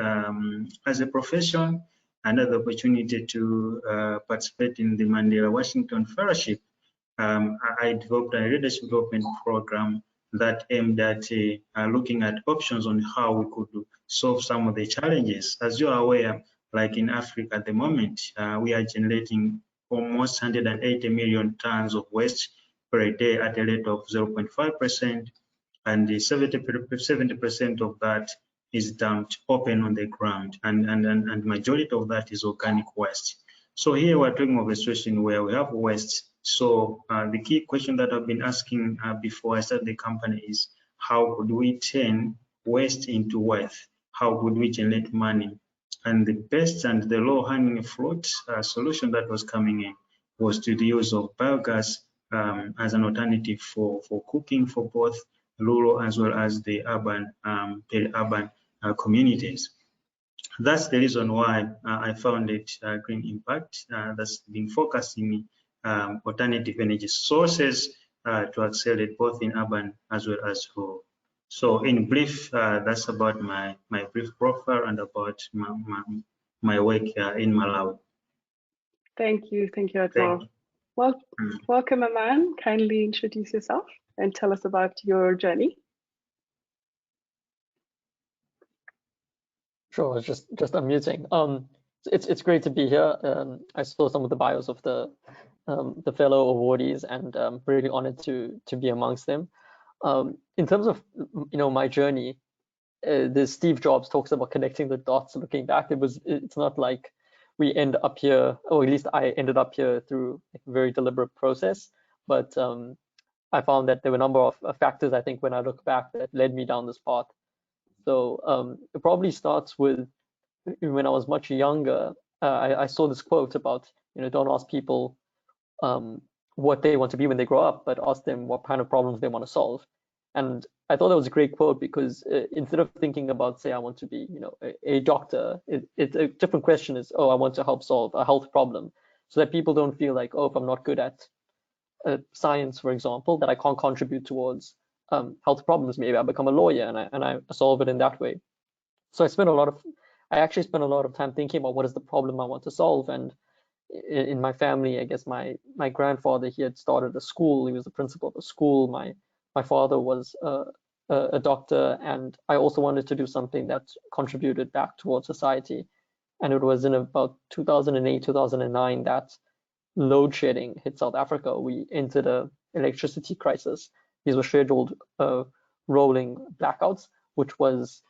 as a profession, and had the opportunity to participate in the Mandela Washington Fellowship, I developed a leadership development program that aimed at looking at options on how we could solve some of the challenges. As you are aware, like in Africa at the moment, we are generating almost 180 million tons of waste per day at a rate of 0.5%, and 70% of that is dumped open on the ground, and majority of that is organic waste. So here we're talking of a situation where we have waste. So the key question that I've been asking before I started the company is, how could we turn waste into wealth? How could we generate money? And the best and the low-hanging fruit solution that was coming in was to the use of biogas as an alternative for cooking for both rural as well as the urban, peri-urban communities. That's the reason why I founded Green Impact, that's been focusing alternative energy sources to accelerate both in urban as well as rural. So in brief, that's about my brief profile and about my work in Malawi. Thank you, Admore. Well, welcome, Aman. Kindly introduce yourself and tell us about your journey. Sure, just unmuting. It's great to be here. I saw some of the bios of the fellow awardees, and really honored to be amongst them. In terms of my journey, the Steve Jobs talks about connecting the dots. Looking back, it's not like we end up here, or at least I ended up here through a very deliberate process. But I found that there were a number of factors, I think, when I look back, that led me down this path. So it probably starts with when I was much younger. I saw this quote about, don't ask people what they want to be when they grow up, but ask them what kind of problems they want to solve. And I thought that was a great quote, because instead of thinking about, say, I want to be, a doctor, it's a different question is, oh, I want to help solve a health problem, so that people don't feel like, oh, if I'm not good at science, for example, that I can't contribute towards health problems. Maybe I become a lawyer and I solve it in that way. So I actually spent a lot of time thinking about what is the problem I want to solve. And in my family, I guess my grandfather, he had started a school. He was the principal of a school. My father was a doctor, and I also wanted to do something that contributed back towards society. And it was in about 2008, 2009 that load shedding hit South Africa. We entered an electricity crisis. These were scheduled rolling blackouts, which was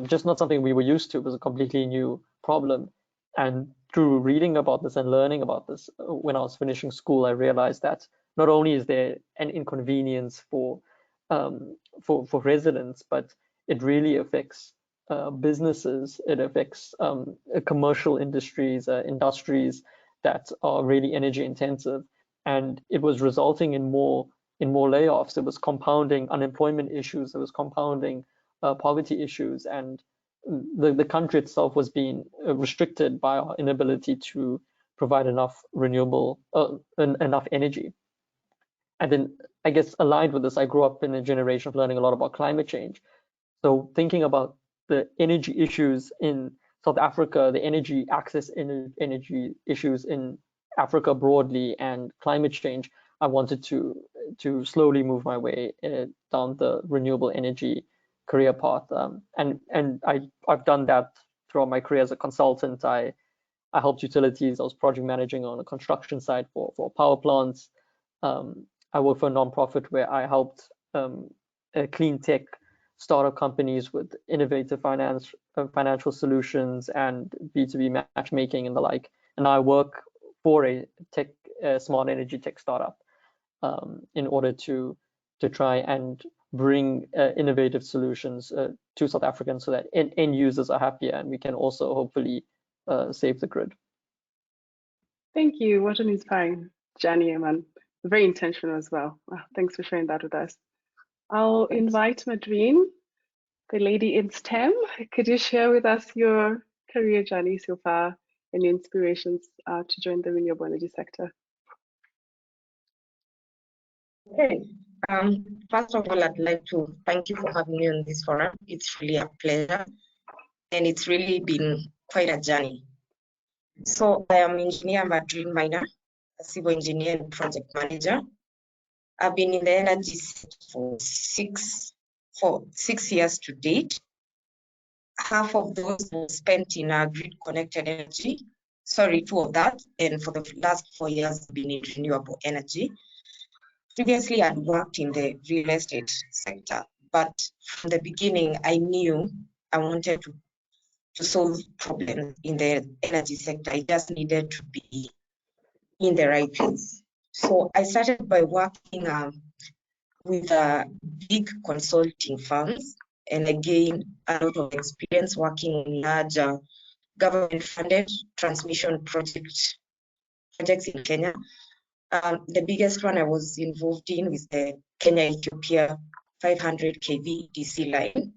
just not something we were used to. It was a completely new problem. And through reading about this and learning about this, when I was finishing school, I realized that not only is there an inconvenience for residents, but it really affects businesses. It affects commercial industries, industries that are really energy intensive, and it was resulting in more layoffs. It was compounding unemployment issues. It was compounding poverty issues, and the country itself was being restricted by our inability to provide enough renewable, enough energy. And then, I guess, aligned with this, I grew up in a generation of learning a lot about climate change. So thinking about the energy issues in South Africa, the energy access, energy issues in Africa broadly, and climate change, I wanted to slowly move my way down the renewable energy career path. And I've done that throughout my career as a consultant. I I helped utilities. I was project managing on a construction site for power plants. I work for a nonprofit where I helped clean tech startup companies with innovative financial solutions and B2B matchmaking and the like. And I work for a smart energy tech startup in order to try and bring innovative solutions to South Africans so that end users are happier and we can also hopefully save the grid. Thank you. What an inspiring journey, Aman. Very intentional as well. Thanks for sharing that with us. I'll invite Madrin, the lady in STEM. Could you share with us your career journey so far and your inspirations to join the renewable energy sector? Okay. First of all, I'd like to thank you for having me on this forum. It's really a pleasure, and it's really been quite a journey. So I am engineer Madrin Maina, a civil engineer and project manager. I've been in the energy sector for six years to date. Half of those were spent in grid-connected energy. Sorry, 2 of that. And for the last 4 years, I've been in renewable energy. Previously, I'd worked in the real estate sector, but from the beginning, I knew I wanted to solve problems in the energy sector. I just needed to be in the right place. So I started by working with big consulting firms, and I gained a lot of experience working on large government-funded transmission projects in Kenya. The biggest one I was involved in was the Kenya-Ethiopia 500 kV DC line.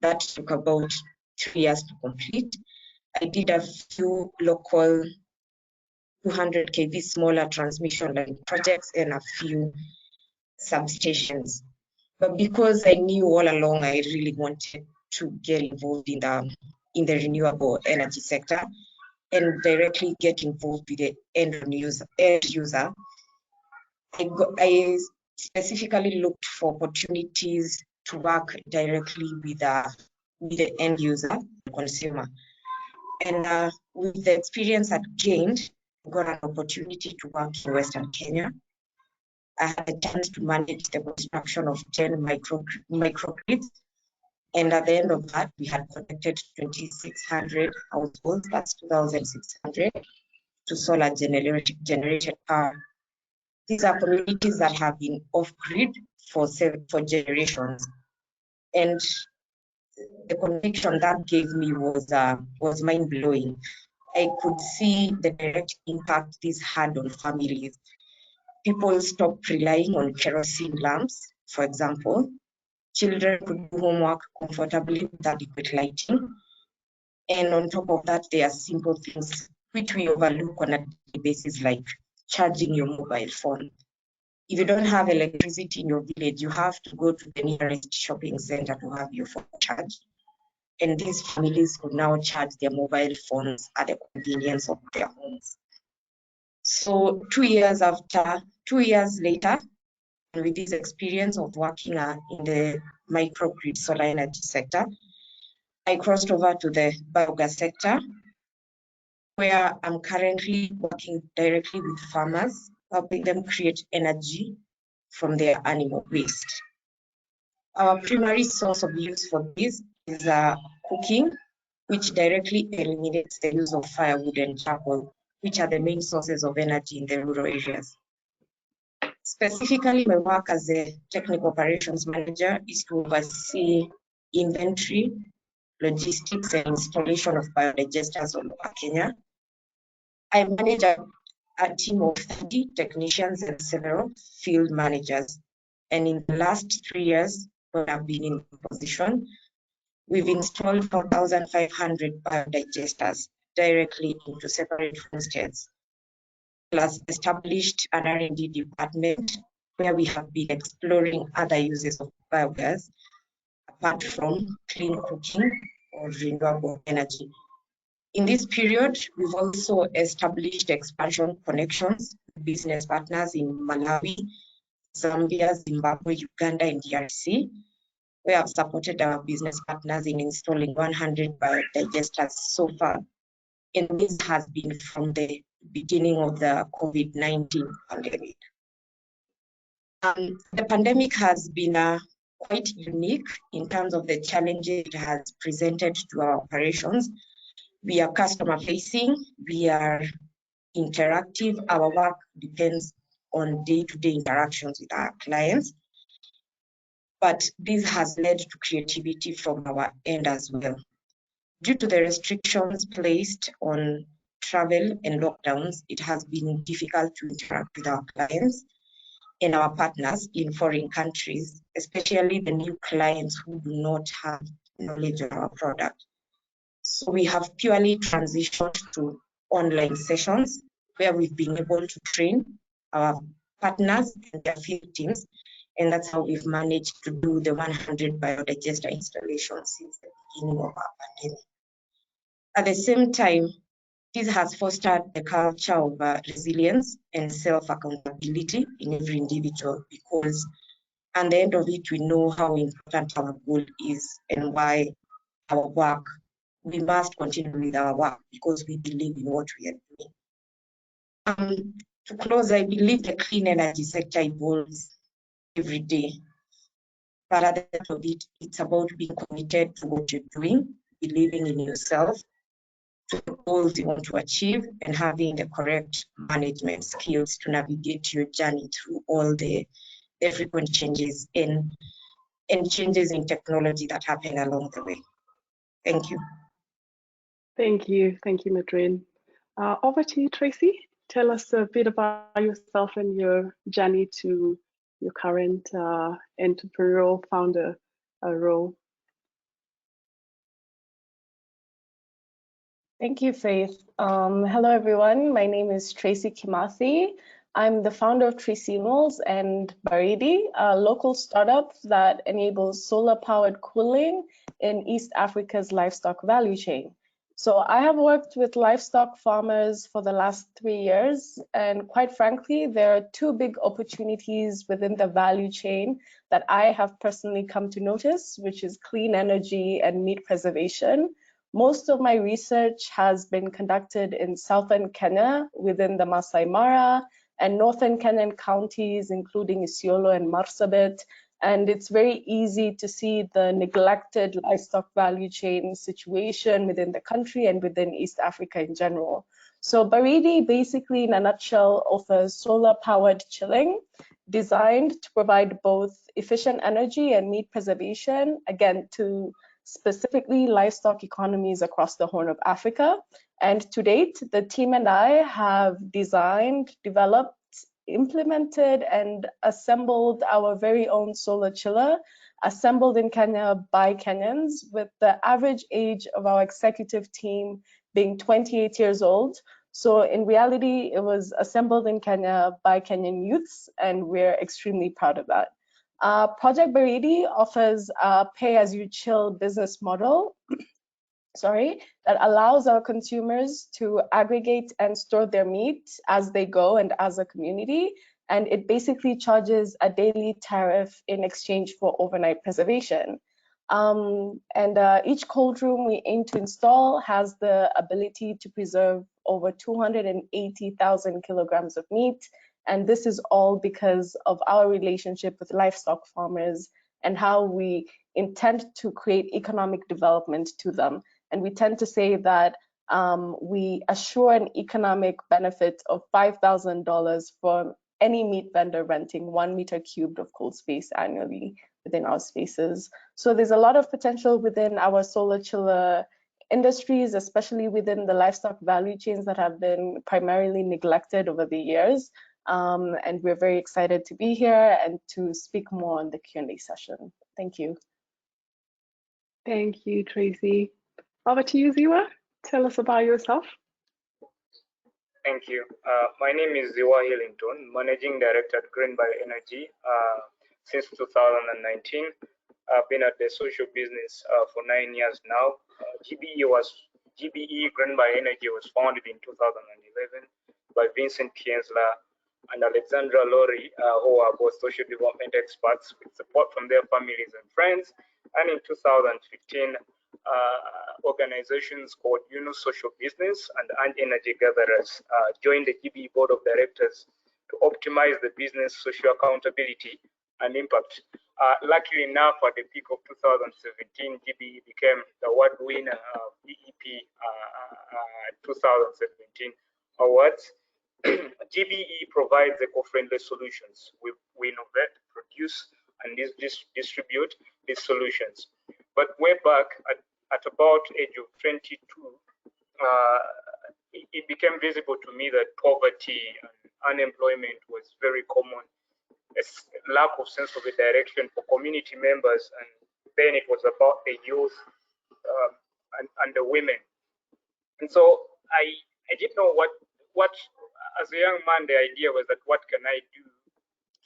That took about 3 years to complete. I did a few local 200 kV smaller transmission line projects and a few substations. But because I knew all along I really wanted to get involved in the renewable energy sector and directly get involved with the end user, I specifically looked for opportunities to work directly with the end user, consumer. And with the experience I gained, I got an opportunity to work in Western Kenya. I had a chance to manage the construction of 10 microgrids. And at the end of that, we had connected 2,600 households, that's 2,600, to solar generated power. These are communities that have been off-grid for generations. And the conviction that gave me was mind-blowing. I could see the direct impact this had on families. People stopped relying on kerosene lamps, for example. Children could do homework comfortably with adequate lighting. And on top of that, there are simple things which we overlook on a daily basis, like charging your mobile phone. If you don't have electricity in your village, you have to go to the nearest shopping center to have your phone charged. And these families could now charge their mobile phones at the convenience of their homes. So 2 years later, and with this experience of working in the microgrid solar energy sector, I crossed over to the biogas sector, where I'm currently working directly with farmers, helping them create energy from their animal waste. Our primary source of use for this is cooking, which directly eliminates the use of firewood and charcoal, which are the main sources of energy in the rural areas. Specifically, my work as a technical operations manager is to oversee inventory, logistics, and installation of biodigesters all over Kenya. I manage a team of 30 technicians and several field managers. And in the last 3 years, when I've been in position, we've installed 4,500 biodigesters directly into separate homesteads, plus established an R&D department where we have been exploring other uses of biogas apart from clean cooking or renewable energy. In this period, we've also established expansion connections with business partners in Malawi, Zambia, Zimbabwe, Uganda, and DRC. We have supported our business partners in installing 100 biodigesters so far. And this has been from the beginning of the COVID-19 pandemic. The pandemic has been quite unique in terms of the challenges it has presented to our operations. We are customer facing, we are interactive, our work depends on day-to-day interactions with our clients. But this has led to creativity from our end as well. Due to the restrictions placed on travel and lockdowns, it has been difficult to interact with our clients and our partners in foreign countries, especially the new clients who do not have knowledge of our product. So we have purely transitioned to online sessions where we've been able to train our partners and their field teams, and that's how we've managed to do the 100 biodigester installations since the beginning of our pandemic. At the same time, this has fostered the culture of resilience and self-accountability in every individual, because at the end of it, we know how important our goal is and why our work, we must continue with our work because we believe in what we are doing. To close, I believe the clean energy sector evolves every day. But at the end of it, it's about being committed to what you're doing, believing in yourself, to the goals you want to achieve, and having the correct management skills to navigate your journey through all the frequent changes and changes in technology that happen along the way. Thank you. Thank you, Madrin. Over to you, Tracy. Tell us a bit about yourself and your journey to your current entrepreneurial founder role. Thank you, Faith. Hello, everyone. My name is Tracy Kimathi. I'm the founder of Tracy and Baridi, a local startup that enables solar-powered cooling in East Africa's livestock value chain. So I have worked with livestock farmers for the last 3 years, and quite frankly, there are two big opportunities within the value chain that I have personally come to notice, which is clean energy and meat preservation. Most of my research has been conducted in southern Kenya within the Masai Mara and northern Kenyan counties, including Isiolo and Marsabit. And it's very easy to see the neglected livestock value chain situation within the country and within East Africa in general. So Baridi basically, in a nutshell, offers solar-powered chilling designed to provide both efficient energy and meat preservation, again, to specifically livestock economies across the Horn of Africa. And to date, the team and I have designed, developed, implemented, and assembled our very own solar chiller, assembled in Kenya by Kenyans, with the average age of our executive team being 28 years old. So in reality, it was assembled in Kenya by Kenyan youths, and we're extremely proud of that. Project Baridi offers a pay-as-you-chill business model that allows our consumers to aggregate and store their meat as they go and as a community. And it basically charges a daily tariff in exchange for overnight preservation. Each cold room we aim to install has the ability to preserve over 280,000 kilograms of meat. And this is all because of our relationship with livestock farmers and how we intend to create economic development to them. And we tend to say that we assure an economic benefit of $5,000 for any meat vendor renting 1 meter cubed of cold space annually within our spaces. So there's a lot of potential within our solar chiller industries, especially within the livestock value chains that have been primarily neglected over the years. And we're very excited to be here and to speak more on the Q&A session. Thank you. Thank you, Tracy. Over to you, Ziwa. Tell us about yourself. Thank you. My name is Ziwa Hillington, Managing Director at Green Bioenergy since 2019. I've been at the social business for 9 years now. GBE Green Bioenergy was founded in 2011 by Vincent Kienzler and Alexandra Lori, who are both social development experts with support from their families and friends. And in 2015, organizations called Social Business and Energy Gatherers joined the GBE Board of Directors to optimize the business social accountability and impact. Luckily enough, at the peak of 2017, GBE became the award winner of EEP 2017 awards. GBE provides eco-friendly solutions. We innovate, produce, and distribute these solutions. But way back at about age of 22, it became visible to me that poverty and unemployment was very common. A lack of sense of a direction for community members, and then it was about the youth and the women. And so I didn't know what as a young man, the idea was that what can I do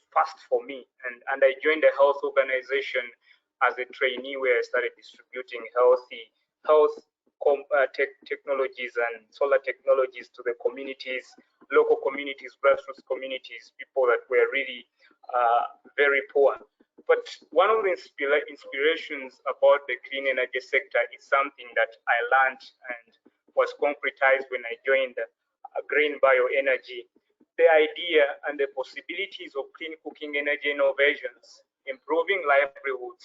fast for me, and I joined a health organization as a trainee where I started distributing health technologies and solar technologies to the communities, local communities, grassroots communities, people that were really very poor. But one of the inspirations about the clean energy sector is something that I learned and was concretized when I joined green bioenergy. The idea and the possibilities of clean cooking energy innovations, improving livelihoods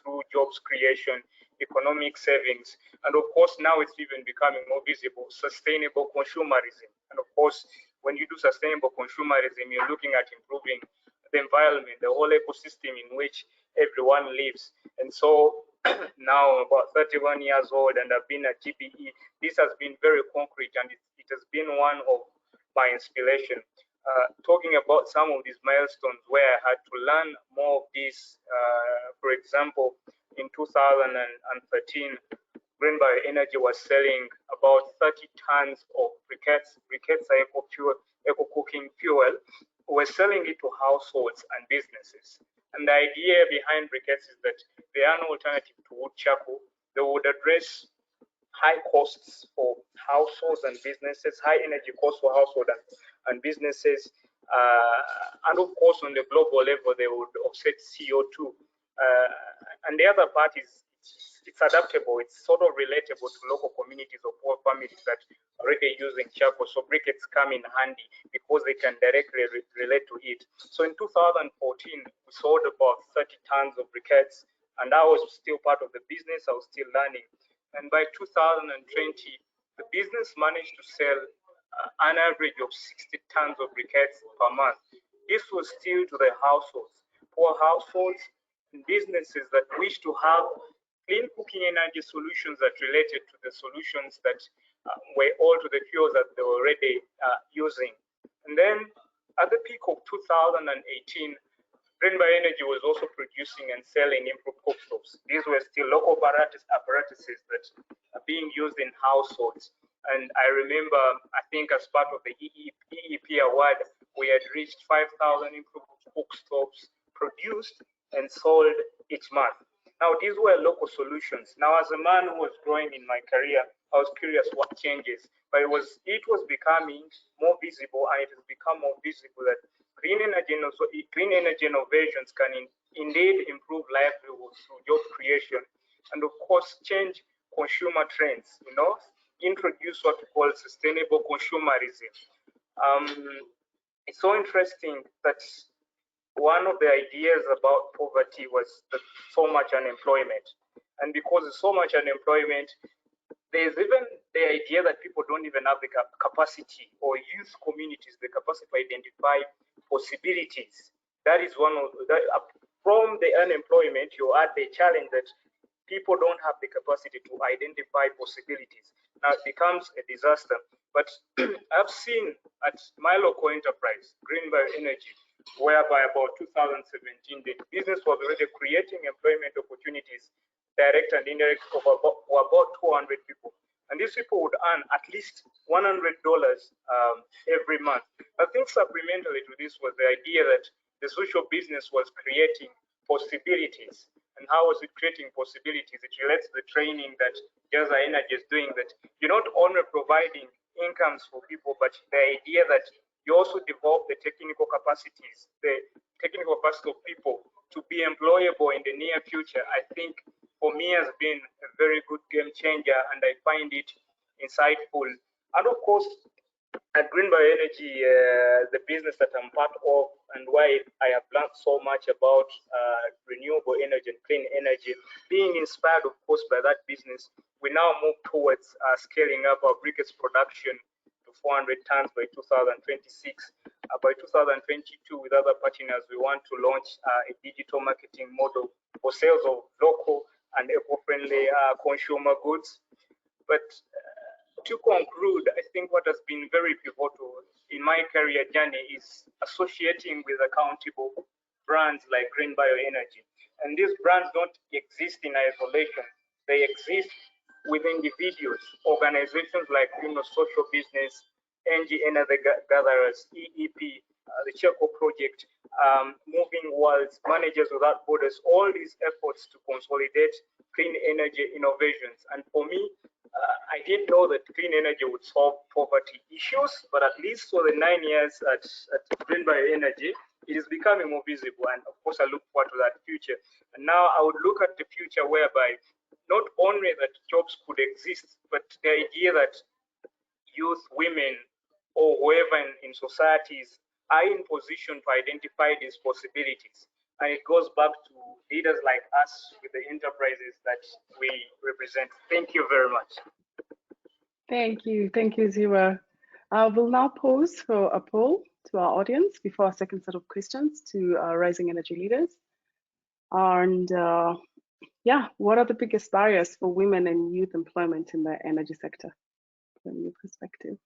through jobs creation, economic savings, and of course now it's even becoming more visible, sustainable consumerism. And of course, when you do sustainable consumerism, you're looking at improving the environment, the whole ecosystem in which everyone lives. And so now about 31 years old, and I've been at GBE, this has been very concrete, and it has been one of my inspiration. Talking about some of these milestones where I had to learn more of this, for example, in 2013, Green Bioenergy was selling about 30 tons of briquettes eco cooking fuel. We're selling it to households and businesses. And the idea behind briquettes is that they are an alternative to wood charcoal. They would address high costs for households and businesses, high energy costs for households and businesses. And of course, on the global level, they would offset CO2. And the other part is it's adaptable. It's sort of relatable to local communities or poor families that are already using charcoal. So briquettes come in handy because they can directly relate to it. So in 2014, we sold about 30 tons of briquettes, and I was still part of the business. I was still learning. And by 2020, the business managed to sell an average of 60 tons of briquettes per month. This was still to the households, poor households and businesses that wish to have clean cooking energy solutions that related to the solutions that were all to the fuels that they were already using. And then at the peak of 2018, Green Bioenergy was also producing and selling improved cooktops. These were still local apparatuses that are being used in households. And I remember, I think as part of the EEP award, we had reached 5,000 improved cooktops produced and sold each month. Now, these were local solutions. Now, as a man who was growing in my career, I was curious what changes, but it was becoming more visible, and it has become more visible that clean energy innovations can indeed improve livelihoods through job creation, and of course, change consumer trends, introduce what we call sustainable consumerism. It's so interesting that one of the ideas about poverty was that so much unemployment. And because there's so much unemployment, there's even the idea that people don't even have the capacity, or youth communities, the capacity to identify possibilities. That is one of that. From the unemployment, you add the challenge that people don't have the capacity to identify possibilities. Now it becomes a disaster. But I've seen at my local enterprise, Green Bioenergy, whereby about 2017, the business was already creating employment opportunities, direct and indirect, for about 200 people. And these people would earn at least $100 every month. I think supplementary to this was the idea that the social business was creating possibilities. And how was it creating possibilities? It relates to the training that Jazza Energy is doing, that you're not only providing incomes for people, but the idea that you also develop the technical capacities, the technical capacity of people to be employable in the near future. I think for me has been a very good game changer, and I find it insightful. And of course, at Green Bioenergy, the business that I'm part of, and why I have learned so much about renewable energy and clean energy, being inspired, of course, by that business, we now move towards scaling up our briquettes production to 400 tons by 2026. By 2022, with other partners, we want to launch a digital marketing model for sales of local and eco-friendly consumer goods. But to conclude, I think what has been very pivotal in my career journey is associating with accountable brands like Green Bioenergy. And these brands don't exist in isolation. They exist with individuals, organizations like social business, NG Energy Gatherers, EEP, the Chege project, Moving Worlds, Managers Without Borders, all these efforts to consolidate clean energy innovations. And for me, I didn't know that clean energy would solve poverty issues, but at least for the 9 years at Green Bioenergy, it is becoming more visible. And of course, I look forward to that future. And now I would look at the future whereby not only that jobs could exist, but the idea that youth, women, or whoever in societies are in position to identify these possibilities. And it goes back to leaders like us with the enterprises that we represent. Thank you very much. Thank you, Ziwa. We'll now pose for a poll to our audience before our second set of questions to our rising energy leaders. And yeah, what are the biggest barriers for women and youth employment in the energy sector from your perspective?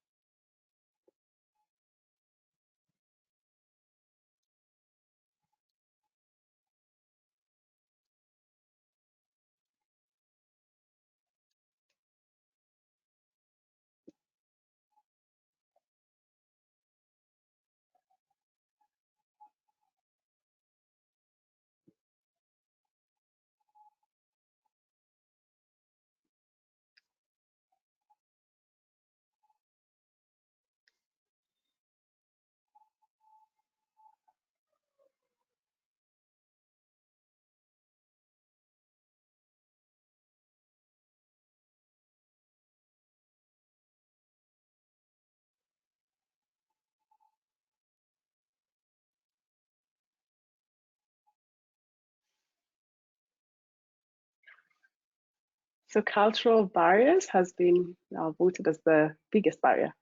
So cultural barriers has been voted as the biggest barrier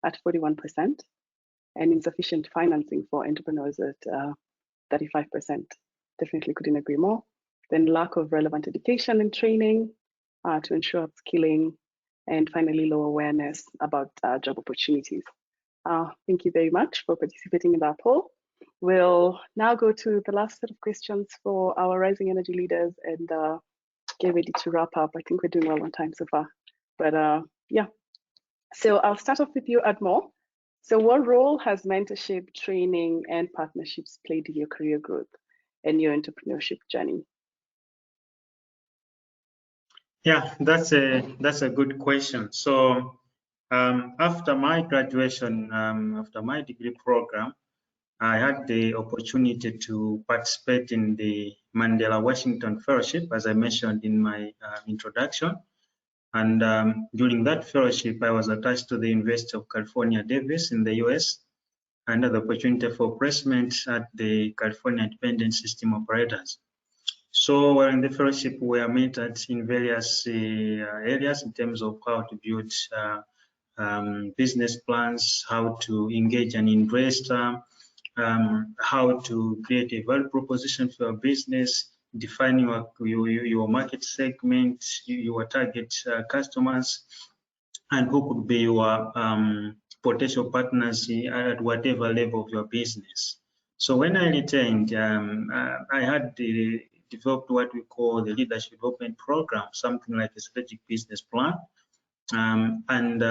at 41%, and insufficient financing for entrepreneurs at 35%. Definitely couldn't agree more. Then lack of relevant education and training to ensure upskilling, and finally low awareness about job opportunities. Thank you very much for participating in that poll. We'll now go to the last set of questions for our rising energy leaders and get ready to wrap up. I think we're doing well on time so far, but yeah. So I'll start off with you, Admore. So what role has mentorship, training, and partnerships played in your career growth and your entrepreneurship journey? Yeah, that's a good question. So after my graduation, after my degree program, I had the opportunity to participate in the Mandela Washington Fellowship, as I mentioned in my introduction. And during that fellowship, I was attached to the University of California, Davis in the US, and had the opportunity for placement at the California Independent System Operators. So while in the fellowship, we are mentored in various areas in terms of how to build business plans, how to engage an investor, how to create a value proposition for your business, define your market segment, your target customers, and who could be your potential partners at whatever level of your business. So when I returned, I had developed what we call the leadership development program, something like a strategic business plan. And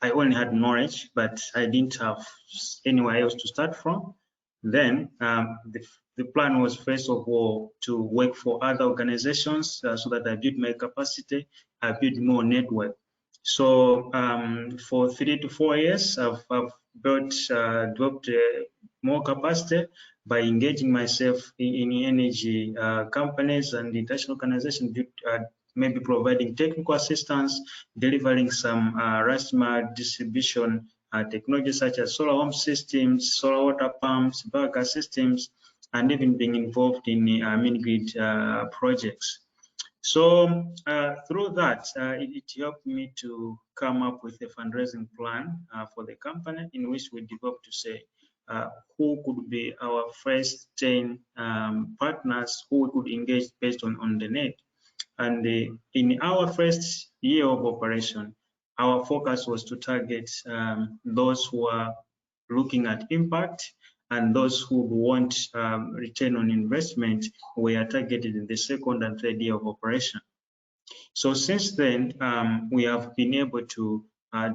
I only had knowledge, but I didn't have anywhere else to start from. Then the plan was, first of all, to work for other organizations so that I build my capacity, I build more network. So for 3 to 4 years, I've developed more capacity by engaging myself in energy companies and international organizations, maybe providing technical assistance, delivering some last-mile distribution technologies such as solar home systems, solar water pumps, biogas systems, and even being involved in mini-grid projects. So through that, it helped me to come up with a fundraising plan for the company, in which we developed to say who could be our first 10 partners who we could engage based on the need. And in our first year of operation, our focus was to target those who are looking at impact, and those who want return on investment were targeted in the second and third year of operation. So since then, we have been able to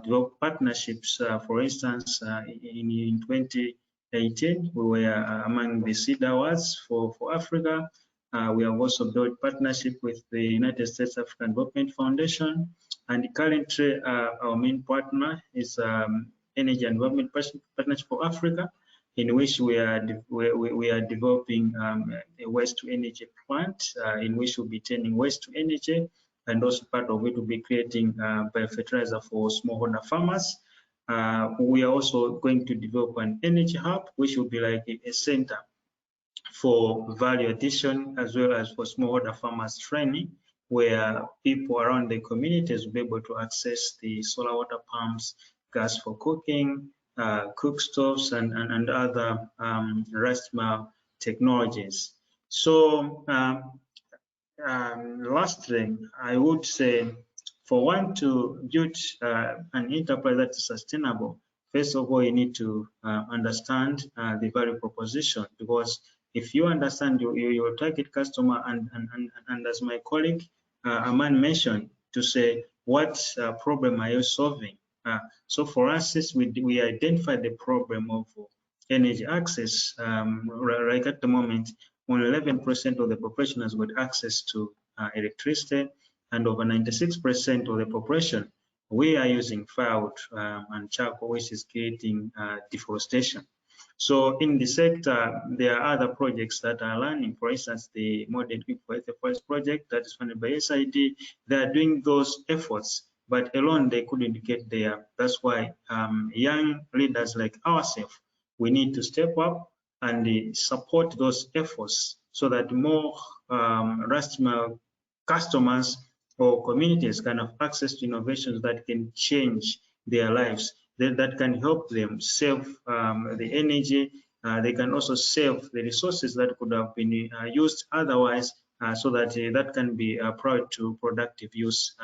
develop partnerships. For instance, in 2018, we were among the seed awards for Africa. We have also built partnership with the United States African Development Foundation, and currently our main partner is Energy and Development Partnership for Africa, in which we are developing a waste to energy plant, in which we'll be turning waste to energy, and also part of it will be creating biofertilizer for smallholder farmers. We are also going to develop an energy hub, which will be like a center for value addition, as well as for smallholder farmers training, where people around the communities will be able to access the solar water pumps, gas for cooking, cook stoves, and other last-mile technologies. So lastly, I would say, for one to build an enterprise that is sustainable, first of all, you need to understand the value proposition, because if you understand your target customer, and as my colleague Aman mentioned, to say, what problem are you solving? So for us, we identify the problem of energy access. Right at the moment, only 11% of the population has got access to electricity, and over 96% of the population, we are using firewood and charcoal, which is creating deforestation. So in the sector, there are other projects that are running. For instance, the Modern for the Forest project that is funded by SID, they are doing those efforts, but alone they couldn't get there. That's why young leaders like ourselves, we need to step up and support those efforts, so that more last-mile customers or communities can have access to innovations that can change their lives, that can help them save the energy. They can also save the resources that could have been used otherwise, so that that can be applied to productive use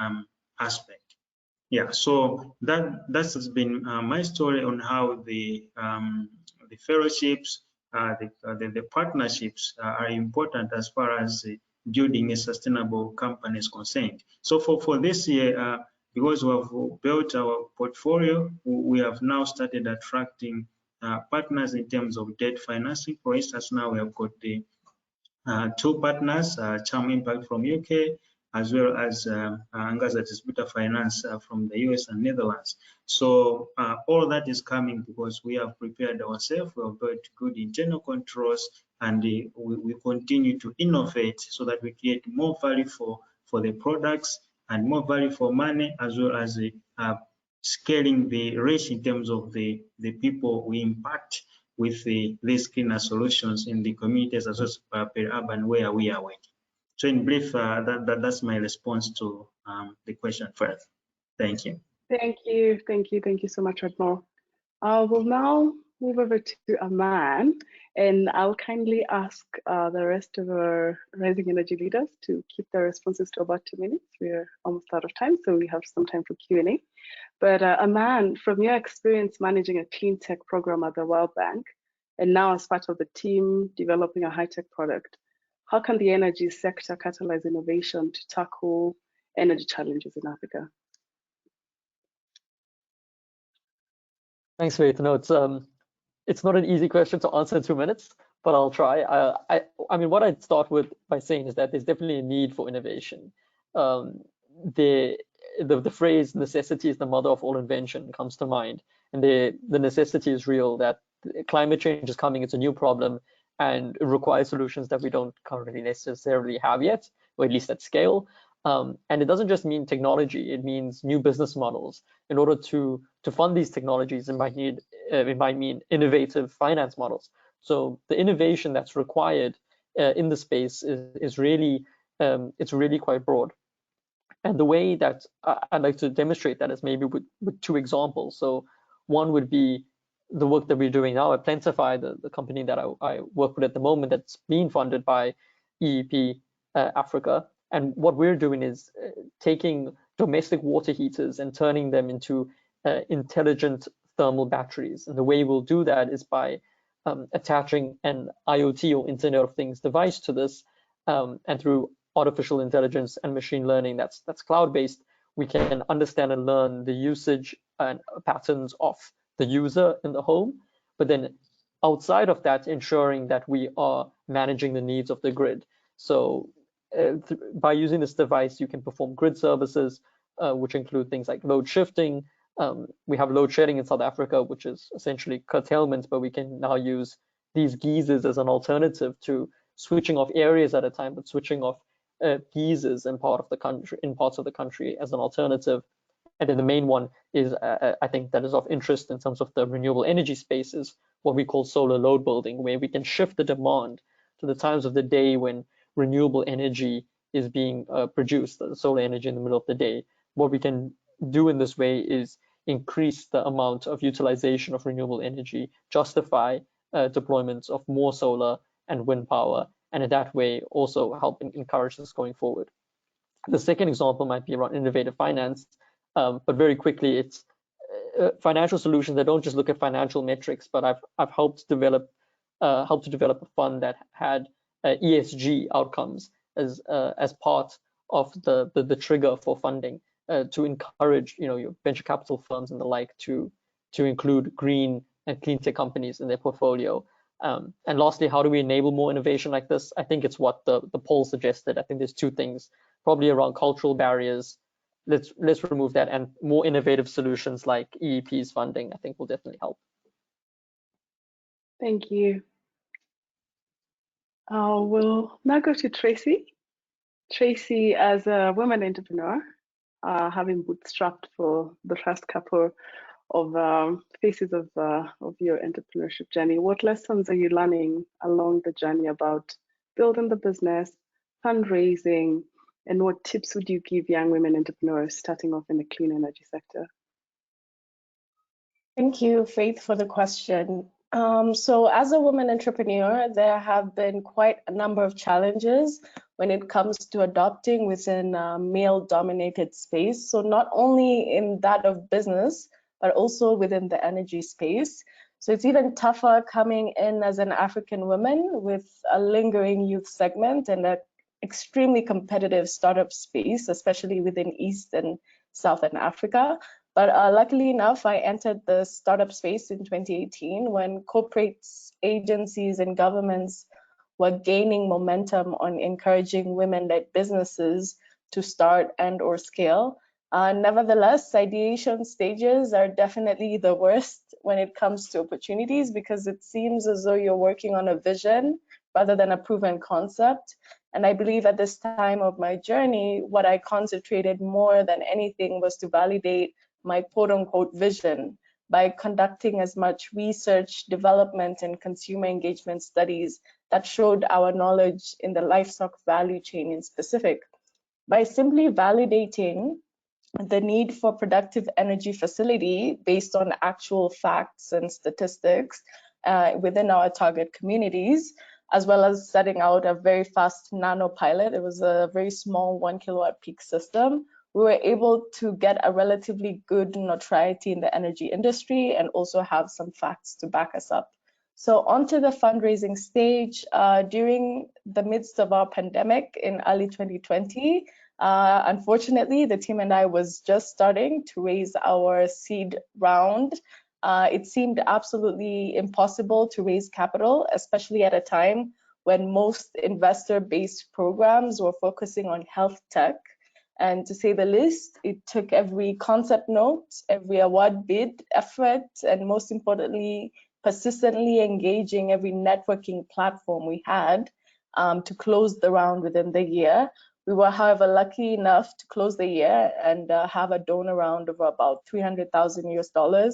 aspect. Yeah, so that has been my story on how the fellowships, the partnerships are important as far as building a sustainable company is concerned. So for this year, because we have built our portfolio, we have now started attracting partners in terms of debt financing. For instance, now we have got the two partners, Charm Impact from UK, as well as Angaza Distributor Finance from the US and Netherlands. So all that is coming because we have prepared ourselves, we have built good internal controls, and we continue to innovate so that we create more value for the products and more value for money, as well as scaling the reach in terms of the people we impact with these cleaner solutions in the communities as well as per-urban where we are working. So in brief, that's my response to the question first. Thank you. Thank you so much, Admore. We'll now move over to Aman, and I'll kindly ask the rest of our Rising Energy leaders to keep their responses to about 2 minutes. We're almost out of time, so we have some time for Q&A. But Aman, from your experience managing a clean tech program at the World Bank, and now as part of the team developing a high-tech product, how can the energy sector catalyze innovation to tackle energy challenges in Africa? Thanks, Faith. No, it's not an easy question to answer in 2 minutes, but I'll try. I mean, what I'd start with by saying is that there's definitely a need for innovation. The phrase "necessity is the mother of all invention" comes to mind, and the necessity is real that climate change is coming, it's a new problem, and it requires solutions that we don't currently necessarily have yet, or at least at scale. And it doesn't just mean technology, it means new business models. In order to fund these technologies, it might mean innovative finance models. So the innovation that's required in the space is really, it's really quite broad. And the way that I'd like to demonstrate that is maybe with two examples. So one would be the work that we're doing now at Plentify, the company that I work with at the moment, that's being funded by EEP Africa. And what we're doing is taking domestic water heaters and turning them into intelligent thermal batteries. And the way we'll do that is by attaching an IoT, or Internet of Things device to this, and through artificial intelligence and machine learning that's cloud-based, we can understand and learn the usage and patterns of the user in the home, but then outside of that, ensuring that we are managing the needs of the grid. So by using this device, you can perform grid services, which include things like load shifting. We have load shedding in South Africa, which is essentially curtailment, but we can now use these geysers as an alternative to switching off areas at a time, but switching off geysers in parts of the country as an alternative. And then the main one is, I think that is of interest in terms of the renewable energy space, is what we call solar load building, where we can shift the demand to the times of the day when renewable energy is being produced, the solar energy in the middle of the day. What we can do in this way is increase the amount of utilization of renewable energy, justify deployments of more solar and wind power, and in that way also help encourage this going forward. The second example might be around innovative finance, but very quickly, it's financial solutions that don't just look at financial metrics, but I've helped to develop a fund that had ESG outcomes as part of the trigger for funding, to encourage your venture capital firms and the like to include green and clean tech companies in their portfolio. And lastly, how do we enable more innovation like this? I think it's what the poll suggested. I think there's two things, probably around cultural barriers. Let's remove that, and more innovative solutions like EEP's funding, I think, will definitely help. Thank you. We'll now go to Tracy. Tracy, as a woman entrepreneur, having bootstrapped for the first couple of phases of your entrepreneurship journey, what lessons are you learning along the journey about building the business, fundraising, and what tips would you give young women entrepreneurs starting off in the clean energy sector? Thank you, Faith, for the question. So as a woman entrepreneur, there have been quite a number of challenges when it comes to adopting within a male-dominated space. So not only in that of business, but also within the energy space. So it's even tougher coming in as an African woman with a lingering youth segment and an extremely competitive startup space, especially within East and Southern Africa. But luckily enough, I entered the startup space in 2018 when corporates, agencies, and governments were gaining momentum on encouraging women-led businesses to start and or scale. Nevertheless, ideation stages are definitely the worst when it comes to opportunities, because it seems as though you're working on a vision rather than a proven concept. And I believe at this time of my journey, what I concentrated more than anything was to validate my quote-unquote vision by conducting as much research, development, and consumer engagement studies that showed our knowledge in the livestock value chain in specific. By simply validating the need for productive energy facility based on actual facts and statistics within our target communities, as well as setting out a very fast nano pilot. It was a very small 1 kilowatt peak system. We were able to get a relatively good notoriety in the energy industry and also have some facts to back us up. So onto the fundraising stage. During the midst of our pandemic in early 2020, unfortunately, the team and I was just starting to raise our seed round. It seemed absolutely impossible to raise capital, especially at a time when most investor-based programs were focusing on health tech. And to say the least, it took every concept note, every award bid effort, and most importantly, persistently engaging every networking platform we had to close the round within the year. We were, however, lucky enough to close the year and have a donor round of about $300,000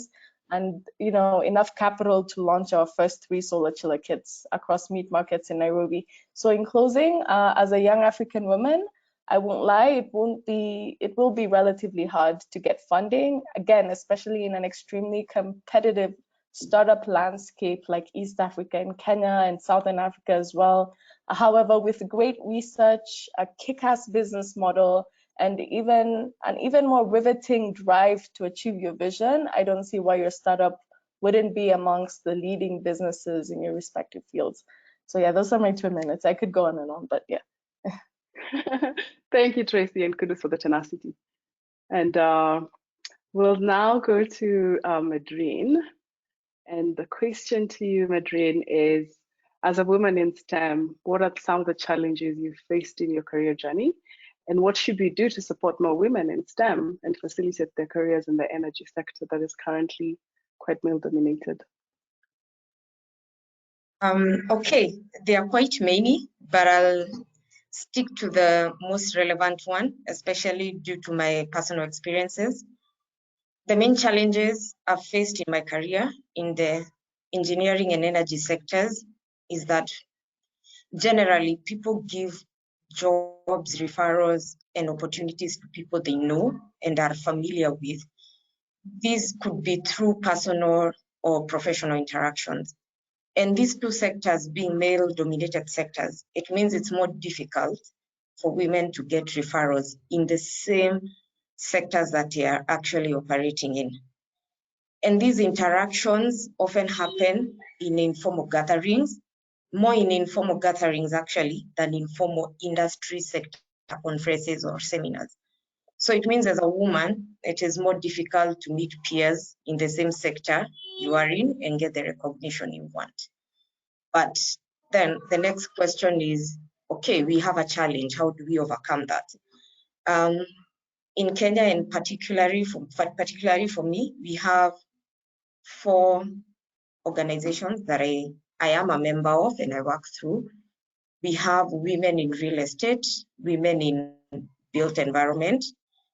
and enough capital to launch our first 3 solar chiller kits across meat markets in Nairobi. So in closing, as a young African woman, I won't lie, it will be relatively hard to get funding, again, especially in an extremely competitive startup landscape like East Africa and Kenya and Southern Africa as well. However, with great research, a kick-ass business model, and even an even more riveting drive to achieve your vision, I don't see why your startup wouldn't be amongst the leading businesses in your respective fields. So yeah, those are my 2 minutes. I could go on and on, but yeah. Thank you, Tracy, and kudos for the tenacity. And we'll now go to Madrin. And the question to you, Madrin, is, as a woman in STEM, what are some of the challenges you've faced in your career journey? And what should we do to support more women in STEM and facilitate their careers in the energy sector that is currently quite male-dominated? Okay, there are quite many, but I'll stick to the most relevant one, especially due to my personal experiences. The main challenges I've faced in my career in the engineering and energy sectors is that generally people give jobs, referrals, and opportunities to people they know and are familiar with. These could be through personal or professional interactions. And these 2 sectors being male-dominated sectors, it means it's more difficult for women to get referrals in the same sectors that they are actually operating in. And these interactions often happen in informal gatherings, more in informal gatherings actually than in formal industry sector conferences or seminars. So it means as a woman, it is more difficult to meet peers in the same sector you are in and get the recognition you want. But then the next question is, okay, we have a challenge. How do we overcome that? In Kenya, and particularly for me, we have 4 organizations that I am a member of and I work through. We have Women in Real Estate, Women in Built Environment.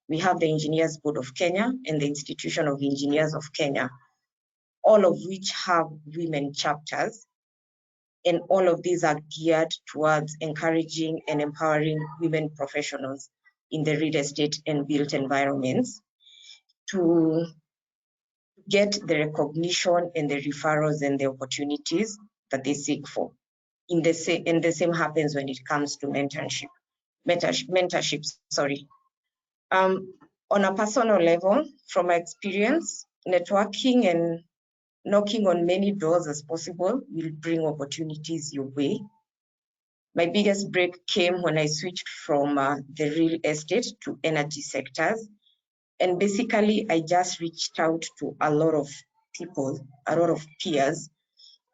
We have the Engineers Board of Kenya and the Institution of Engineers of Kenya, all of which have women chapters. And all of these are geared towards encouraging and empowering women professionals in the real estate and built environments to get the recognition and the referrals and the opportunities that they seek for. And the same happens when it comes to mentorship. On a personal level, from my experience, networking and knocking on many doors as possible will bring opportunities your way. My biggest break came when I switched from the real estate to energy sectors. And basically, I just reached out to a lot of people, a lot of peers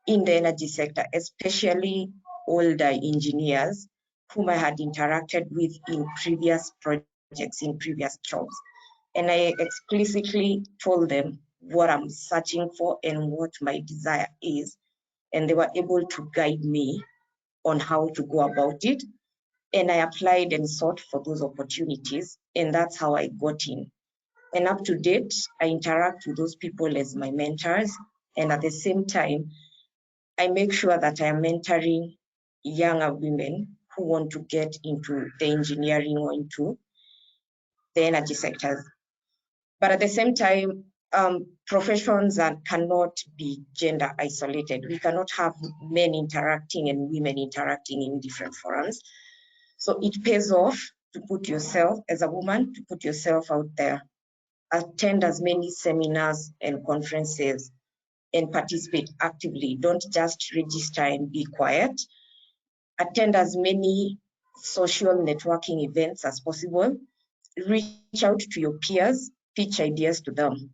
in the energy sector, especially older engineers whom I had interacted with in previous projects, in previous jobs. And I explicitly told them what I'm searching for and what my desire is. And they were able to guide me on how to go about it. And I applied and sought for those opportunities. And that's how I got in. And up to date, I interact with those people as my mentors. And at the same time, I make sure that I am mentoring younger women who want to get into the engineering or into the energy sectors. But at the same time, professions cannot be gender isolated. We cannot have men interacting and women interacting in different forums. So it pays off to put yourself, as a woman, to put yourself out there. Attend as many seminars and conferences and participate actively. Don't just register and be quiet. Attend as many social networking events as possible. Reach out to your peers, pitch ideas to them.